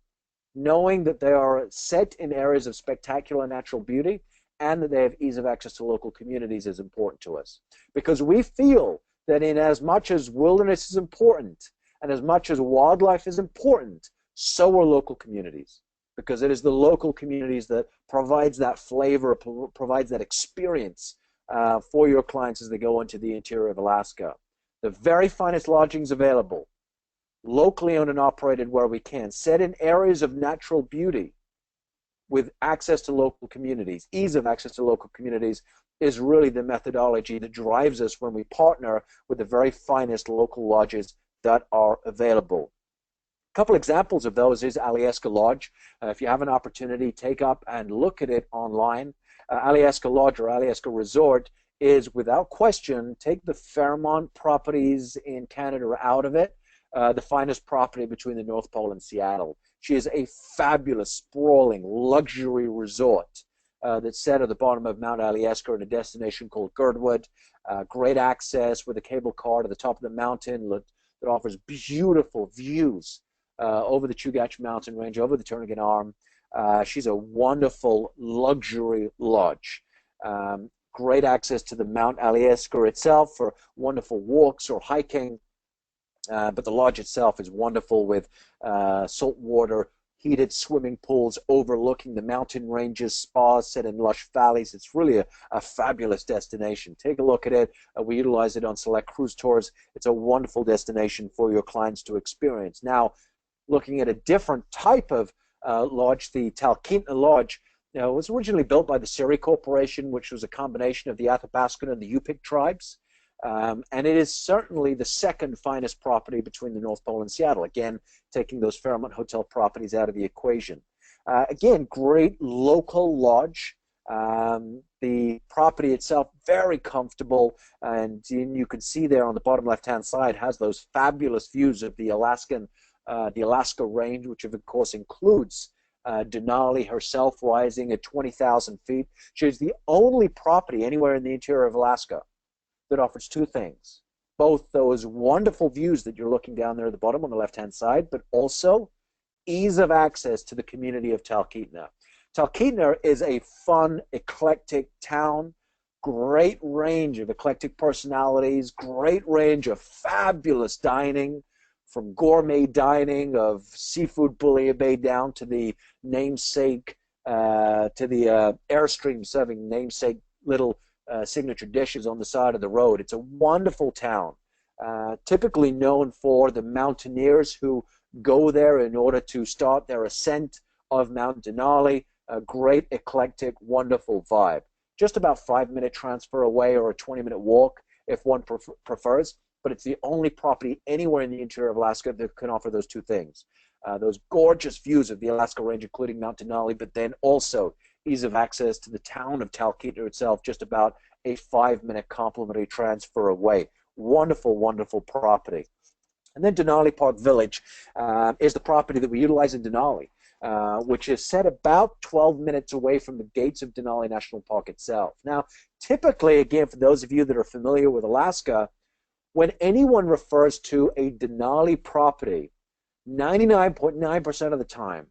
S2: knowing that they are set in areas of spectacular natural beauty and that they have ease of access to local communities is important to us. Because we feel that in as much as wilderness is important and as much as wildlife is important, so are local communities. Because it is the local communities that provides that flavor, provides that experience for your clients as they go into the interior of Alaska. The very finest lodgings available, locally owned and operated where we can, set in areas of natural beauty with access to local communities, ease of access to local communities is really the methodology that drives us when we partner with the very finest local lodges that are available. A couple examples of those is Alyeska Lodge. If you have an opportunity, take up and look at it online. Alyeska Lodge or Alyeska Resort is, without question, take the Fairmont properties in Canada out of it, the finest property between the North Pole and Seattle. She is a fabulous, sprawling, luxury resort that's set at the bottom of Mount Alyeska in a destination called Girdwood. Great access with a cable car to the top of the mountain that offers beautiful views over the Chugach mountain range, over the Turnagain Arm. She's a wonderful luxury lodge. Great access to the Mount Alyeska itself for wonderful walks or hiking. But the lodge itself is wonderful with saltwater, heated swimming pools overlooking the mountain ranges, spas set in lush valleys. It's really a fabulous destination. Take a look at it. We utilize it on select cruise tours. It's a wonderful destination for your clients to experience. Now, looking at a different type of lodge, the Talkeetna Lodge, it was originally built by the Seri Corporation, which was a combination of the Athabascan and the Yupik tribes. And it is certainly the second finest property between the North Pole and Seattle, again, taking those Fairmont Hotel properties out of the equation. Again, great local lodge. The property itself, very comfortable, and you can see there on the bottom left-hand side has those fabulous views of the Alaska range, which of course includes Denali herself rising at 20,000 feet. She is the only property anywhere in the interior of Alaska that offers 2 things. Both those wonderful views that you're looking down there at the bottom on the left-hand side, but also ease of access to the community of Talkeetna. Talkeetna is a fun, eclectic town, great range of eclectic personalities, great range of fabulous dining, from gourmet dining of seafood bouillabaisse down to the namesake to the Airstream serving namesake little signature dishes on the side of the road. It's a wonderful town, typically known for the mountaineers who go there in order to start their ascent of Mount Denali. A great, eclectic, wonderful vibe. Just about 5-minute transfer away or a 20-minute walk if one prefers, but it's the only property anywhere in the interior of Alaska that can offer those two things. Those gorgeous views of the Alaska Range, including Mount Denali, but then also ease of access to the town of Talkeetna itself, just about a 5-minute complimentary transfer away. Wonderful, wonderful property. And then Denali Park Village is the property that we utilize in Denali, which is set about 12 minutes away from the gates of Denali National Park itself. Now, typically, again, for those of you that are familiar with Alaska, when anyone refers to a Denali property, 99.9% of the time,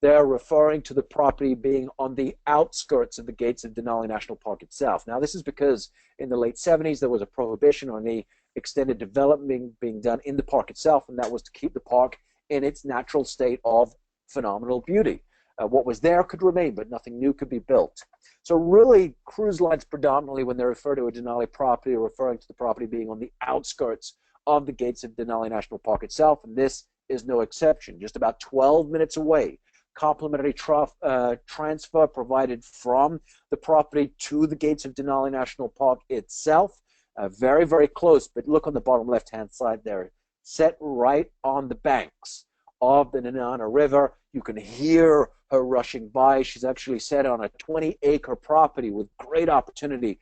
S2: they're referring to the property being on the outskirts of the gates of Denali National Park itself. Now, this is because in the late 70s, there was a prohibition on the extended development being done in the park itself, and that was to keep the park in its natural state of phenomenal beauty. What was there could remain, but nothing new could be built. So really, cruise lines predominantly, when they refer to a Denali property, are referring to the property being on the outskirts of the gates of Denali National Park itself, and this is no exception. Just about 12 minutes away, complimentary transfer provided from the property to the gates of Denali National Park itself. Very, very close, but look on the bottom left-hand side there. Set right on the banks of the Nenana River. You can hear her rushing by. She's actually set on a 20-acre property with great opportunity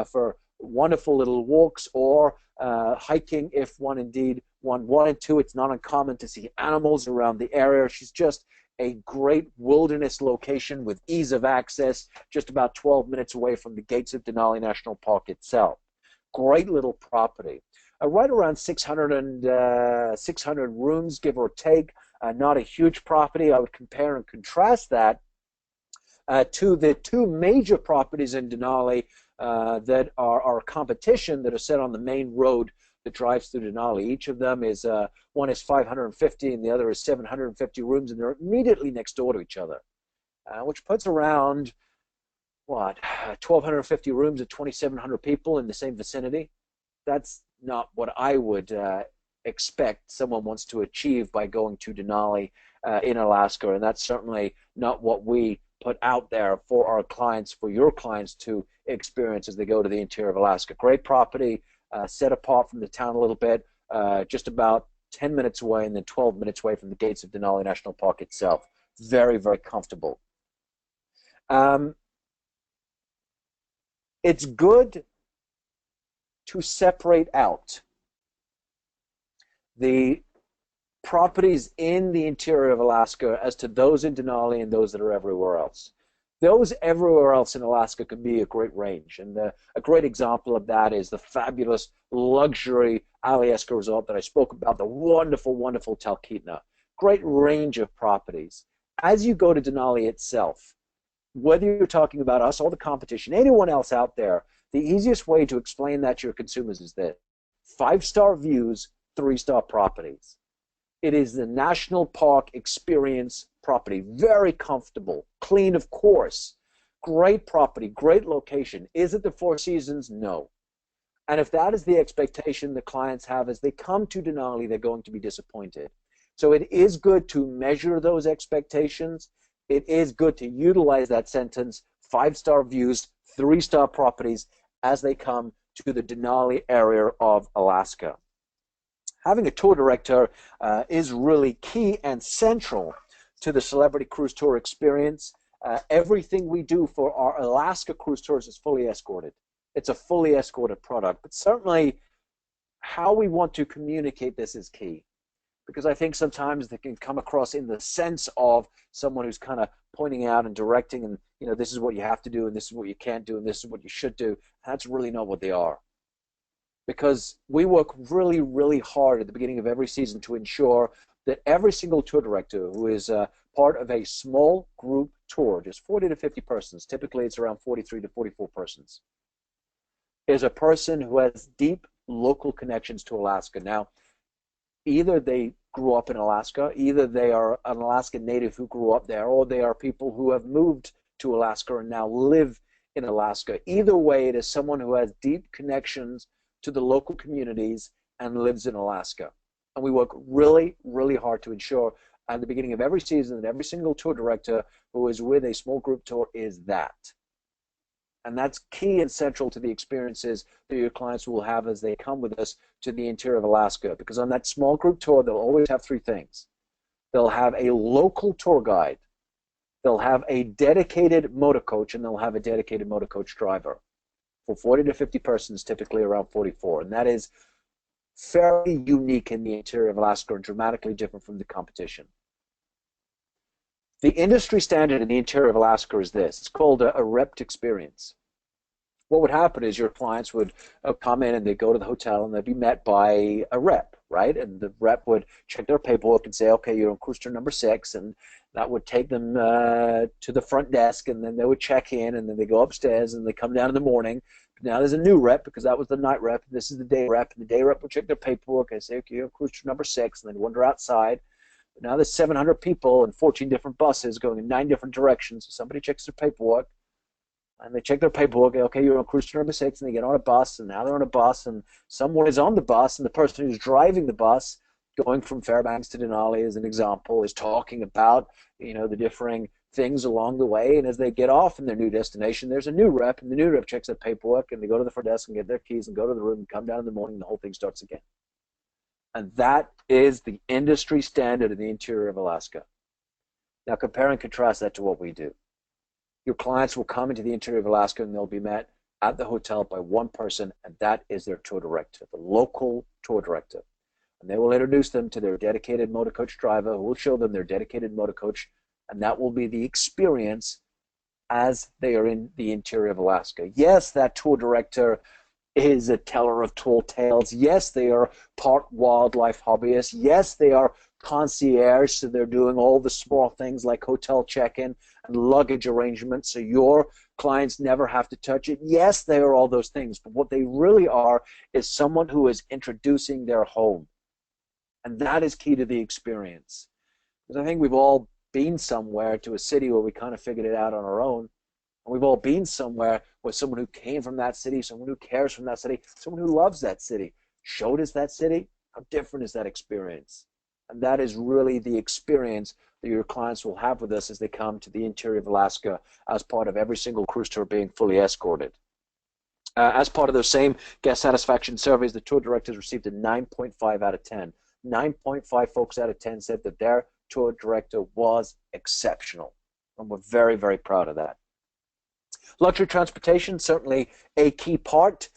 S2: for wonderful little walks or hiking if one indeed one wanted to. It's not uncommon to see animals around the area. She's just a great wilderness location with ease of access, just about 12 minutes away from the gates of Denali National Park itself. Great little property. Right around 600 rooms, give or take. Not a huge property. I would compare and contrast that to the two major properties in Denali that are competition that are set on the main road that drives through Denali. Each of them is, one is 550 and the other is 750 rooms, and they're immediately next door to each other, which puts around, what, 1,250 rooms at 2,700 people in the same vicinity. That's not what I would expect someone wants to achieve by going to Denali in Alaska, and that's certainly not what we put out there for our clients, for your clients to experience as they go to the interior of Alaska. Great property, set apart from the town a little bit, just about 10 minutes away and then 12 minutes away from the gates of Denali National Park itself. Very, very comfortable. It's good to separate out the properties in the interior of Alaska as to those in Denali and those that are everywhere else. Those everywhere else in Alaska can be a great range, and a great example of that is the fabulous luxury Alyeska resort that I spoke about, the wonderful, wonderful Talkeetna. Great range of properties. As you go to Denali itself, whether you're talking about us or the competition, anyone else out there, the easiest way to explain that to your consumers is this: 5-star views, 3-star properties. It is the national park experience property. Very comfortable, clean, of course. Great property, great location. Is it the Four Seasons? No. And if that is the expectation the clients have as they come to Denali, they're going to be disappointed. So it is good to measure those expectations. It is good to utilize that sentence: 5-star views, 3-star properties, as they come to the Denali area of Alaska. Having a tour director is really key and central to the Celebrity Cruise Tour experience. Everything we do for our Alaska Cruise Tours is fully escorted. It's a fully escorted product, but certainly how we want to communicate this is key, because I think sometimes they can come across in the sense of someone who's kind of pointing out and directing, and this is what you have to do, and this is what you can't do, and this is what you should do. That's really not what they are. Because we work really, really hard at the beginning of every season to ensure that every single tour director who is part of a small group tour, just 40 to 50 persons, typically it's around 43 to 44 persons, is a person who has deep local connections to Alaska. Now, either they grew up in Alaska. Either they are an Alaska native who grew up there, or they are people who have moved to Alaska and now live in Alaska. Either way, it is someone who has deep connections to the local communities and lives in Alaska. And we work really, really hard to ensure at the beginning of every season that every single tour director who is with a small group tour is that. And that's key and central to the experiences that your clients will have as they come with us to the interior of Alaska. Because on that small group tour, they'll always have three things. They'll have a local tour guide, they'll have a dedicated motor coach, and they'll have a dedicated motor coach driver. For 40 to 50 persons, typically around 44. And that is fairly unique in the interior of Alaska and dramatically different from the competition. The industry standard in the interior of Alaska is this. It's called a repped experience. What would happen is your clients would come in and they'd go to the hotel and they'd be met by a rep, right? And the rep would check their paperwork and say, okay, you're on Cruisetour number 6, and that would take them to the front desk, and then they would check in, and then they go upstairs and they come down in the morning. But now there's a new rep because that was the night rep, and this is the day rep, and the day rep would check their paperwork and say, okay, you're on Cruisetour number 6, and then wander outside. Now there's 700 people and 14 different buses going in 9 different directions. So somebody checks their paperwork, and they check their paperwork. Okay, you're on Cruisetour number 6, and they get on a bus, and now they're on a bus, and someone is on the bus, and the person who's driving the bus, going from Fairbanks to Denali as an example, is talking about, you know, the differing things along the way. And as they get off in their new destination, there's a new rep, and the new rep checks their paperwork, and they go to the front desk and get their keys and go to the room and come down in the morning, and the whole thing starts again. And that is the industry standard in the interior of Alaska. Now compare and contrast that to what we do. Your clients will come into the interior of Alaska and they'll be met at the hotel by one person, and that is their tour director, the local tour director. And they will introduce them to their dedicated motor coach driver who will show them their dedicated motor coach, and that will be the experience as they are in the interior of Alaska. Yes, that tour director is a teller of tall tales. Yes, they are part wildlife hobbyists. Yes, they are concierge, so they're doing all the small things like hotel check-in and luggage arrangements, so your clients never have to touch it. Yes, they are all those things, but what they really are is someone who is introducing their home. And that is key to the experience. Because I think we've all been somewhere to a city where we kind of figured it out on our own. And we've all been somewhere with someone who came from that city, someone who cares from that city, someone who loves that city, showed us that city. How different is that experience? And that is really the experience that your clients will have with us as they come to the interior of Alaska as part of every single cruise tour being fully escorted. As part of those same guest satisfaction surveys, the tour directors received a 9.5 out of 10. 9.5 folks out of 10 said that their tour director was exceptional. And we're very, very proud of that. Luxury transportation, certainly a key part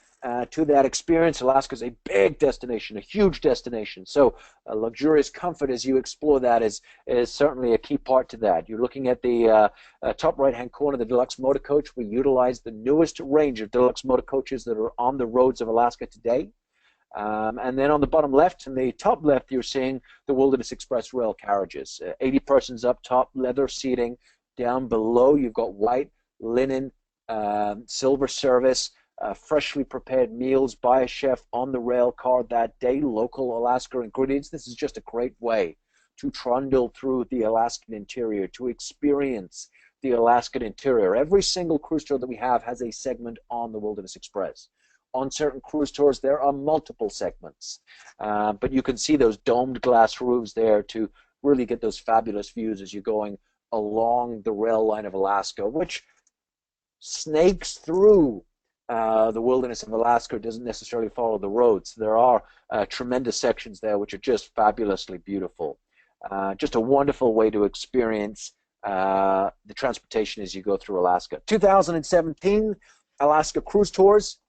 S2: to that experience. Alaska is a big destination, a huge destination. So luxurious comfort as you explore that is certainly a key part to that. You're looking at the top right-hand corner, the deluxe motor coach. We utilize the newest range of deluxe motor coaches that are on the roads of Alaska today. And then on the bottom left and the top left, you're seeing the Wilderness Express rail carriages. 80 persons up top, leather seating. Down below, you've got white, linen, silver service, freshly prepared meals by a chef on the rail car that day, local Alaska ingredients. This is just a great way to trundle through the Alaskan interior, to experience the Alaskan interior. Every single cruise tour that we have has a segment on the Wilderness Express. On certain cruise tours, there are multiple segments, but you can see those domed glass roofs there to really get those fabulous views as you're going along the rail line of Alaska, which snakes through the wilderness of Alaska. Doesn't necessarily follow the roads. There are tremendous sections there which are just fabulously beautiful. Just a wonderful way to experience the transportation as you go through Alaska. 2017 Alaska Cruise Tours.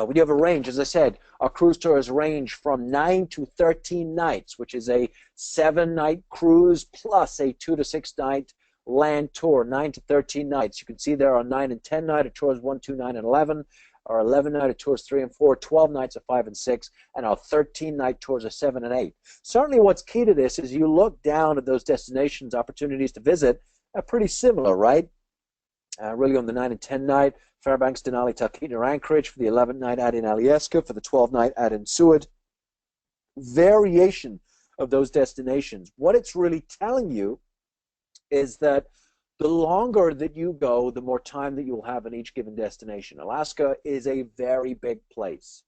S2: We do have a range, as I said. Our cruise tours range from 9 to 13 nights, which is a 7-night cruise plus a 2 to 6 night land tour, 9 to 13 nights. You can see there are 9 and 10 night at tours 1, 2, 9, and 11. Our 11 night at tours 3 and 4, 12 nights at 5 and 6, and our 13 night tours are 7 and 8. Certainly what's key to this is you look down at those destinations, opportunities to visit, are pretty similar, right? Really on the 9 and 10 night, Fairbanks, Denali, Talkeetna, Anchorage. For the 11th night, add in Alyeska. For the 12th night, add in Seward. Variation of those destinations, what it's really telling you is that the longer that you go, the more time that you'll have in each given destination. Alaska is a very big place.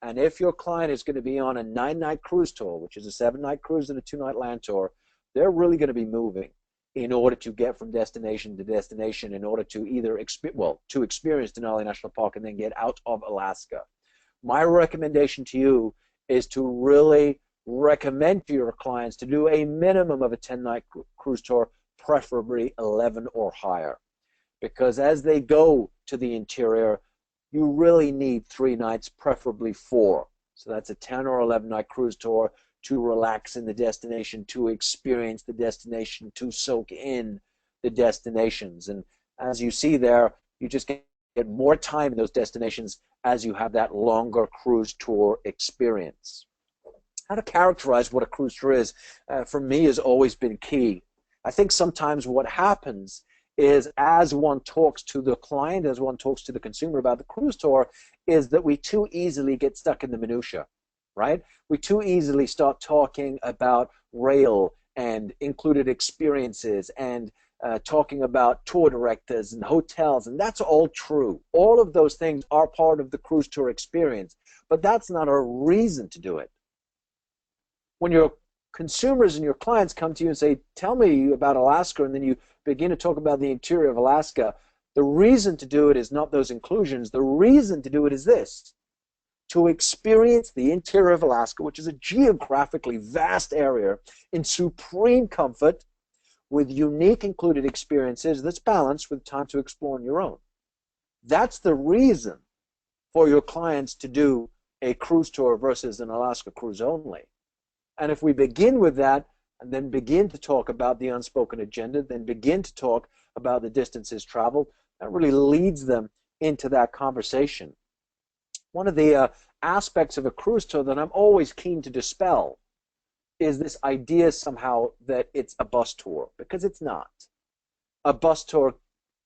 S2: And if your client is going to be on a 9-night cruise tour, which is a 7-night cruise and a 2-night land tour, they're really going to be moving in order to get from destination to destination, in order to either to experience Denali National Park and then get out of Alaska. My recommendation to you is to really recommend to your clients to do a minimum of a 10-night cruise tour, preferably 11 or higher. Because as they go to the interior, you really need 3 nights, preferably 4. So that's a 10 or 11-night cruise tour to relax in the destination, to experience the destination, to soak in the destinations. And as you see there, you just get more time in those destinations as you have that longer cruise tour experience. How to characterize what a cruise tour is, for me, has always been key. I think sometimes what happens is, as one talks to the client, as one talks to the consumer about the cruise tour, is that we too easily get stuck in the minutia, right? We too easily start talking about rail and included experiences and talking about tour directors and hotels, and that's all true. All of those things are part of the cruise tour experience, but that's not a reason to do it. When your consumers and your clients come to you and say, tell me about Alaska, and then you begin to talk about the interior of Alaska, the reason to do it is not those inclusions. The reason to do it is this: to experience the interior of Alaska, which is a geographically vast area, in supreme comfort, with unique included experiences that's balanced with time to explore on your own. That's the reason for your clients to do a cruise tour versus an Alaska cruise only. And if we begin with that, and then begin to talk about the unspoken agenda, then begin to talk about the distances traveled, that really leads them into that conversation. One of the aspects of a cruise tour that I'm always keen to dispel is this idea somehow that it's a bus tour, because it's not. A bus tour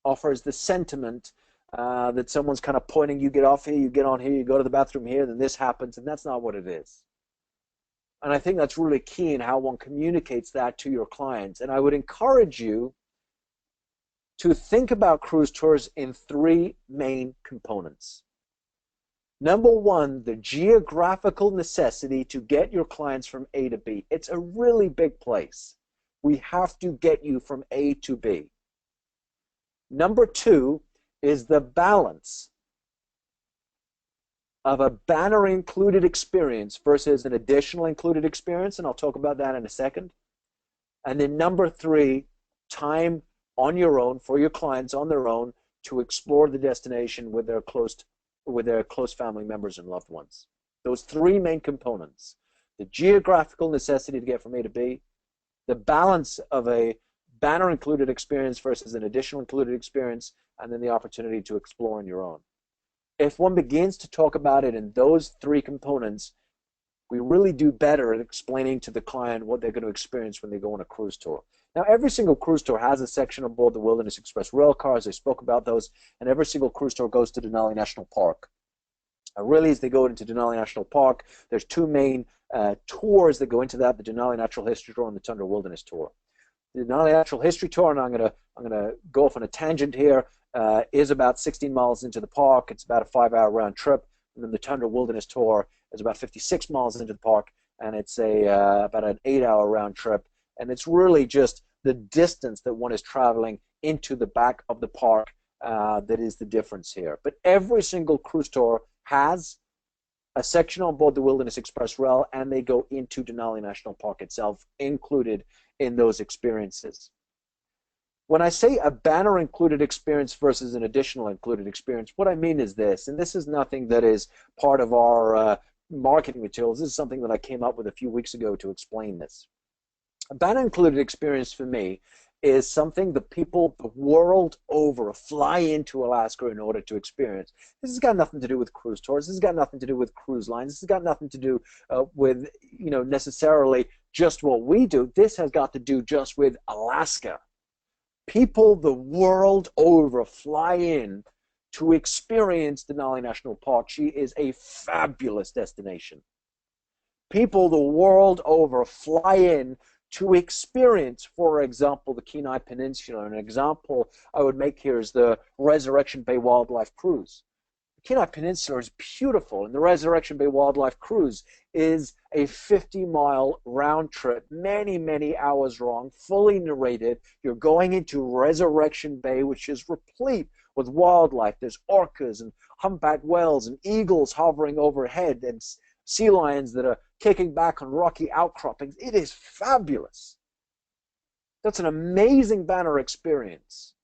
S2: offers the sentiment that someone's kind of pointing, you get off here, you get on here, you go to the bathroom here, then this happens, and that's not what it is. And I think that's really key in how one communicates that to your clients. And I would encourage you to think about cruise tours in 3 main components. Number 1, the geographical necessity to get your clients from A to B. It's a really big place. We have to get you from A to B. Number 2 is the balance of a banner included experience versus an additional included experience, and I'll talk about that in a second. And then number 3, time on your own, for your clients on their own, to explore the destination with their close family members and loved ones. Those 3 main components: the geographical necessity to get from A to B, the balance of a banner included experience versus an additional included experience, and then the opportunity to explore on your own. If one begins to talk about it in those 3 components, we really do better at explaining to the client what they're going to experience when they go on a cruise tour. Now, every single cruise tour has a section aboard the Wilderness Express rail cars. I spoke about those, and every single cruise tour goes to Denali National Park. Really, as they go into Denali National Park, there's 2 main tours that go into that: the Denali Natural History Tour and the Tundra Wilderness Tour. The Denali Natural History Tour, and I'm gonna go off on a tangent here, is about 16 miles into the park. It's about a 5-hour round trip. And then the Tundra Wilderness Tour is about 56 miles into the park, and it's about an 8-hour round trip. And it's really just the distance that one is traveling into the back of the park that is the difference here. But every single cruise tour has a section on board the Wilderness Express rail, and they go into Denali National Park itself, included in those experiences. When I say a banner included experience versus an additional included experience, what I mean is this, and this is nothing that is part of our marketing materials. This is something that I came up with a few weeks ago to explain this. A banner included experience for me is something that people the world over fly into Alaska in order to experience. This has got nothing to do with cruise tours. This has got nothing to do with cruise lines. This has got nothing to do with necessarily just what we do. This has got to do just with Alaska. People the world over fly in to experience Denali National Park. She is a fabulous destination. People the world over fly in to experience, for example, the Kenai Peninsula. An example I would make here is the Resurrection Bay Wildlife Cruise. The Kenai Peninsula is beautiful, and the Resurrection Bay Wildlife Cruise is a 50-mile round trip, many, many hours long, fully narrated. You're going into Resurrection Bay, which is replete with wildlife. There's orcas and humpback whales and eagles hovering overhead and sea lions that are kicking back on rocky outcroppings. It is fabulous. That's an amazing banner experience.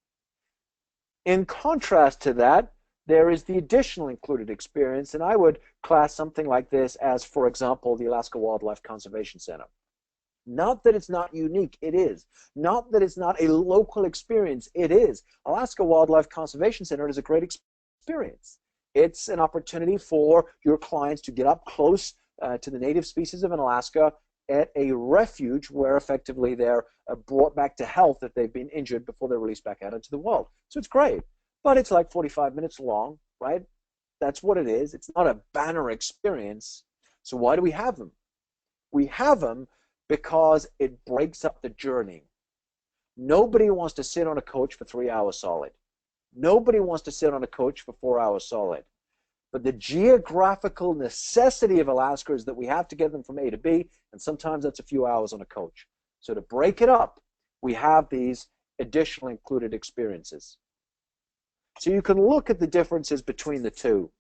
S2: In contrast to that, there is the additional included experience, and I would class something like this as, for example, the Alaska Wildlife Conservation Center. Not that it's not unique, it is. Not that it's not a local experience, it is. Alaska Wildlife Conservation Center is a great experience. It's an opportunity for your clients to get up close to the native species of Alaska at a refuge where effectively they're brought back to health if they've been injured before they're released back out into the wild. So it's great, but it's like 45 minutes long, right? That's what it is. It's not a banner experience. So why do we have them? We have them because it breaks up the journey. Nobody wants to sit on a coach for 3 hours solid. Nobody wants to sit on a coach for 4 hours solid. But the geographical necessity of Alaska is that we have to get them from A to B, and sometimes that's a few hours on a coach. So to break it up, we have these additional included experiences. So you can look at the differences between the two.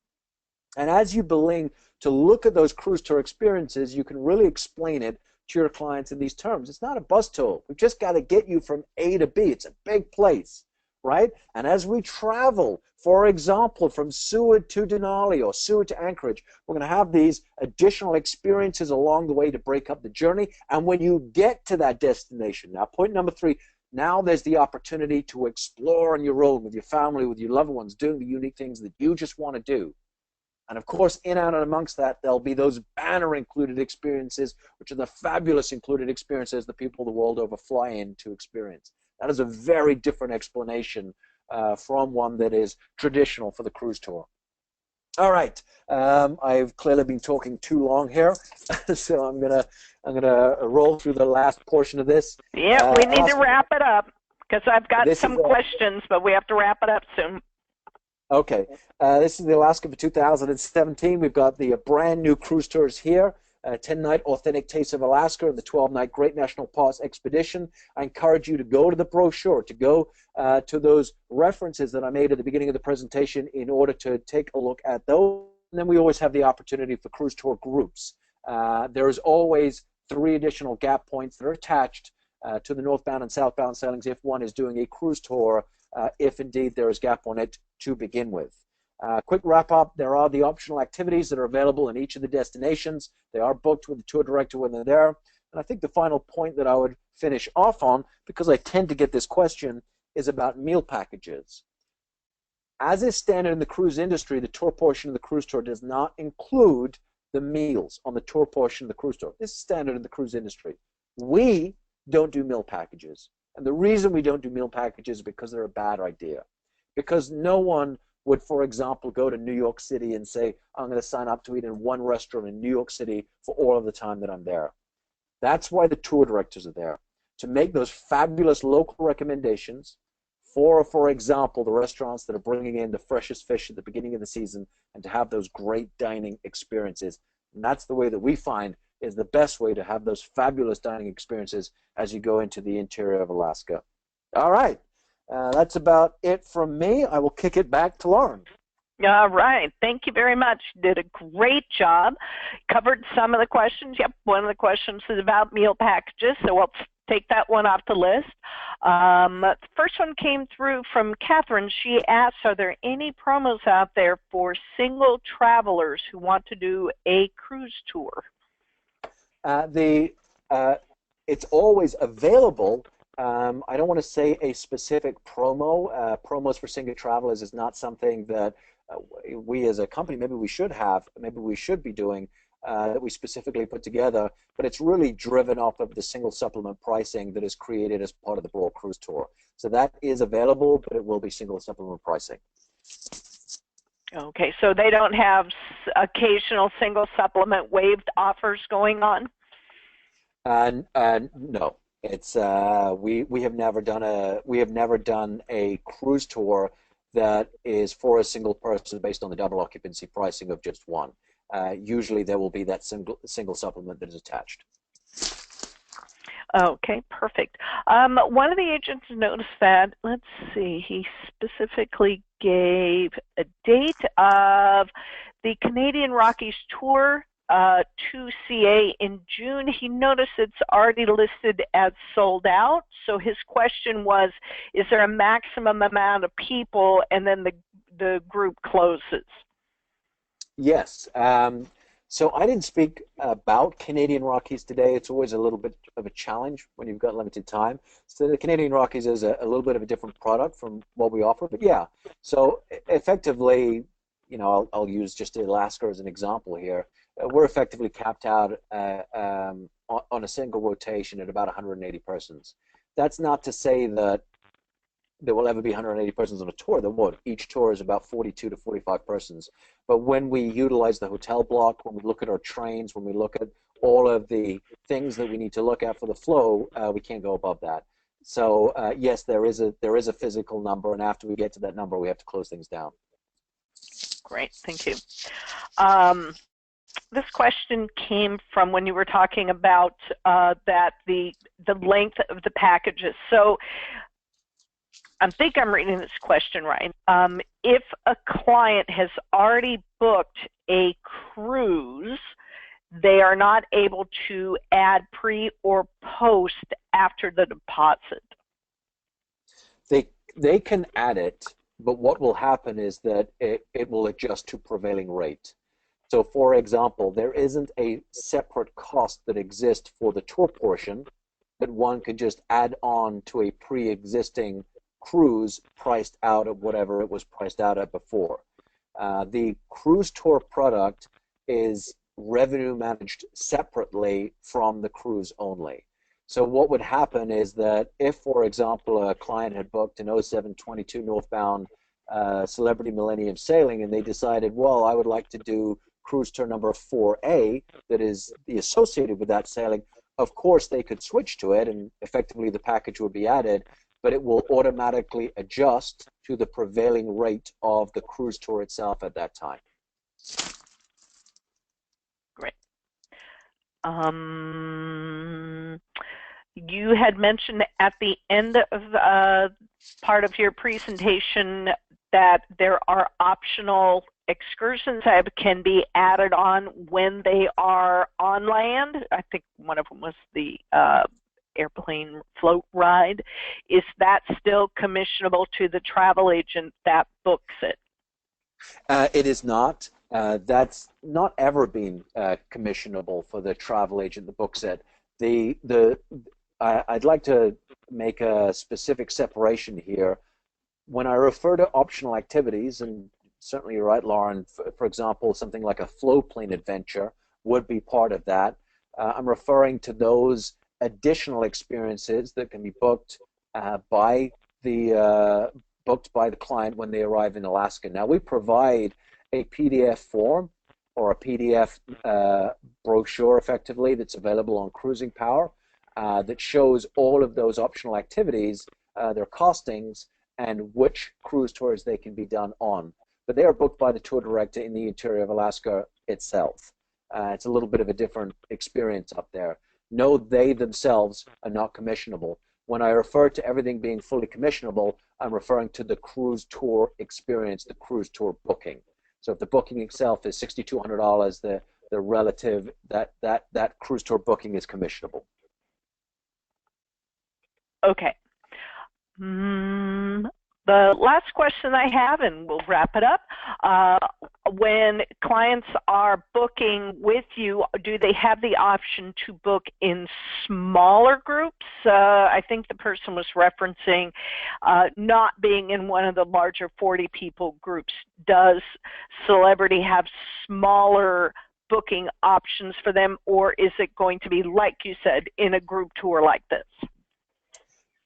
S2: And as you begin to look at those cruise tour experiences, you can really explain it to your clients in these terms. It's not a bus tour. We've just got to get you from A to B. It's a big place, right? And as we travel, for example, from Seward to Denali or Seward to Anchorage, we're going to have these additional experiences along the way to break up the journey. And when you get to that destination, now point number 3, now there's the opportunity to explore on your own with your family, with your loved ones, doing the unique things that you just want to do. And of course, in and amongst that, there'll be those banner included experiences, which are the fabulous included experiences that people the world over fly in to experience. That is a very different explanation from one that is traditional for the cruise tour. All right, I've clearly been talking too long here, so I'm gonna roll through the last portion of this.
S1: Yeah, we need to wrap it up because I've got some questions, but we have to wrap it up soon.
S2: Okay, this is the Alaska for 2017. We've got the brand new cruise tours here. 10-night Authentic Taste of Alaska and the 12-night Great National Parks Expedition. I encourage you to go to the brochure, to go to those references that I made at the beginning of the presentation in order to take a look at those. And then we always have the opportunity for cruise tour groups. There is always 3 additional gap points that are attached to the northbound and southbound sailings if one is doing a cruise tour, if indeed there is gap on it to begin with. Quick wrap up, there are the optional activities that are available in each of the destinations. They are booked with the tour director when they're there. And I think the final point that I would finish off on, because I tend to get this question, is about meal packages. As is standard in the cruise industry, the tour portion of the cruise tour does not include the meals on the tour portion of the cruise tour. This is standard in the cruise industry. We don't do meal packages. And the reason we don't do meal packages is because they're a bad idea. Because no one would, for example, go to New York City and say, I'm going to sign up to eat in one restaurant in New York City for all of the time that I'm there. That's why the tour directors are there, to make those fabulous local recommendations for example, the restaurants that are bringing in the freshest fish at the beginning of the season and to have those great dining experiences. And that's the way that we find is the best way to have those fabulous dining experiences as you go into the interior of Alaska. All right. That's about it from me. I will kick it back to Lauren.
S1: All right. Thank you very much. You did a great job. Covered some of the questions. Yep, one of the questions is about meal packages, so we'll take that one off the list. The first one came through from Catherine. She asks, are there any promos out there for single travelers who want to do a cruise tour?
S2: It's always available. I don't want to say a specific promo. Promos for single travelers is not something that we as a company, maybe we should have, maybe we should be doing, that we specifically put together, but it's really driven off of the single supplement pricing that is created as part of the broad cruise tour. So that is available, but it will be single supplement pricing.
S1: Okay, so they don't have occasional single supplement waived offers going on?
S2: No, it's we have never done a cruise tour that is for a single person based on the double occupancy pricing of just one. Usually there will be that single supplement that is attached.
S1: Okay, perfect. One of the agents noticed that, let's see, he specifically gave a date of the Canadian Rockies tour to CA in June. He noticed it's already listed as sold out. So his question was, is there a maximum amount of people and then the group closes?
S2: Yes. So I didn't speak about Canadian Rockies today. It's always a little bit of a challenge when you've got limited time. So the Canadian Rockies is a little bit of a different product from what we offer. But yeah, so effectively, you know, I'll use just Alaska as an example here. We're effectively capped out on a single rotation at about 180 persons. That's not to say that there will ever be 180 persons on a tour. There won't. Each tour is about 42 to 45 persons. But when we utilize the hotel block, when we look at our trains, when we look at all of the things that we need to look at for the flow, we can't go above that. So yes, there is a physical number, and after we get to that number, we have to close things down.
S1: Great, thank you. This question came from when you were talking about that the length of the packages. So I think I'm reading this question right. If a client has already booked a cruise, they are not able to add pre or post after the deposit.
S2: They can add it, but what will happen is that it will adjust to prevailing rate. So for example, there isn't a separate cost that exists for the tour portion that one could just add on to a pre-existing cruise priced out at whatever it was priced out at before. The cruise tour product is revenue managed separately from the cruise only. So what would happen is that if, for example, a client had booked an 0722 northbound Celebrity Millennium sailing and they decided, well, I would like to do cruise tour number 4A that is associated with that sailing, of course they could switch to it and effectively the package would be added, but it will automatically adjust to the prevailing rate of the cruise tour itself at that time.
S1: Great. You had mentioned at the end of part of your presentation that there are optional excursions that can be added on when they are on land. I think one of them was the airplane float ride. Is that still commissionable to the travel agent that books it?
S2: It is not. That's not ever been commissionable for the travel agent that books it. I'd like to make a specific separation here. When I refer to optional activities, and certainly you're right, Lauren, for example, something like a float plane adventure would be part of that. I'm referring to those additional experiences that can be booked by the client when they arrive in Alaska. Now we provide a PDF form or a PDF brochure, effectively, that's available on Cruising Power that shows all of those optional activities, their costings, and which cruise tours they can be done on. But they are booked by the tour director in the interior of Alaska itself. It's a little bit of a different experience up there. No, they themselves are not commissionable. When I refer to everything being fully commissionable, I'm referring to the cruise tour experience, the cruise tour booking. So if the booking itself is $6,200, the relative that cruise tour booking is commissionable.
S1: Okay. The last question I have, and we'll wrap it up, when clients are booking with you, do they have the option to book in smaller groups? I think the person was referencing not being in one of the larger 40 people groups. Does Celebrity have smaller booking options for them, or is it going to be, like you said, in a group tour like this?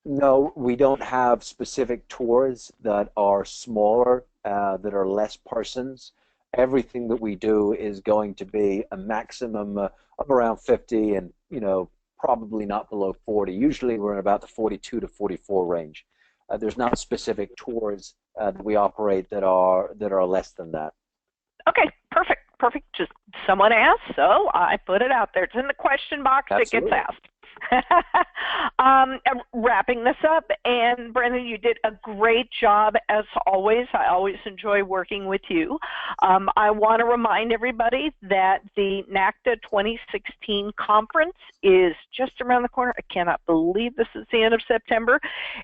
S2: No, we don't have specific tours that are smaller, that are less persons. everything that we do is going to be a maximum of around 50 and, probably not below 40. Usually we're in about the 42 to 44 range. There's not specific tours that we operate that are less than that.
S1: Okay, perfect. Just someone asked, so I put it out there. It's in the question box.
S2: Absolutely.
S1: It gets asked. Wrapping this up, and Brendan, you did a great job as always. I always enjoy working with you. I want to remind everybody that the NACTA 2016 conference is just around the corner. I cannot believe this is the end of September,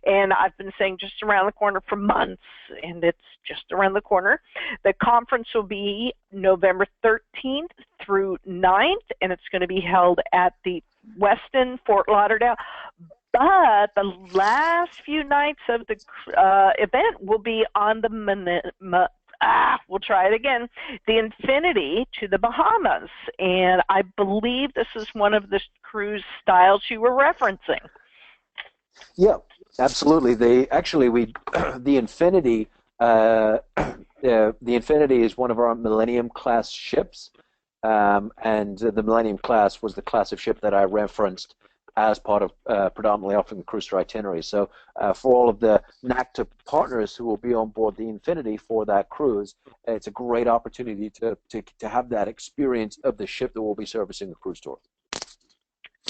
S1: and I've been saying just around the corner for months, and it's just around the corner. The conference will be November 13th through 9th, and it's going to be held at the Westin, Fort Lauderdale. But the last few nights of the event will be on the we'll try it again, the Infinity to the Bahamas. And I believe this is one of the cruise styles you were referencing.
S2: Yeah, absolutely. The Infinity, the Infinity is one of our Millennium class ships. And the Millennium class was the class of ship that I referenced as part of predominantly offering the Cruisetour itinerary. So for all of the NACTA partners who will be on board the Infinity for that cruise, it's a great opportunity to have that experience of the ship that will be servicing the Cruisetour.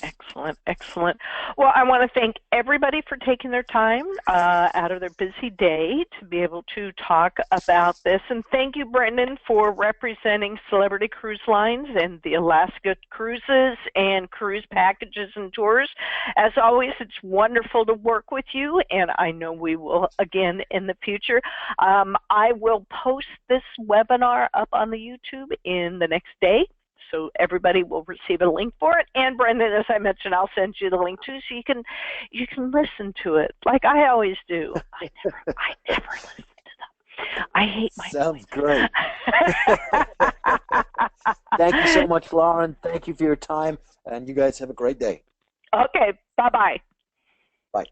S1: Excellent, excellent. Well, I want to thank everybody for taking their time out of their busy day to be able to talk about this. And thank you, Brendan, for representing Celebrity Cruise Lines and the Alaska Cruises and cruise packages and tours. As always, it's wonderful to work with you, and I know we will again in the future. I will post this webinar up on the YouTube in the next day, so everybody will receive a link for it. And Brendan, as I mentioned, I'll send you the link too, so you can listen to it like I always do. I never listen to them. I hate my
S2: Sounds great. Thank you so much, Lauren. Thank you for your time, and you guys have a great day.
S1: Okay, bye-bye.
S2: Bye.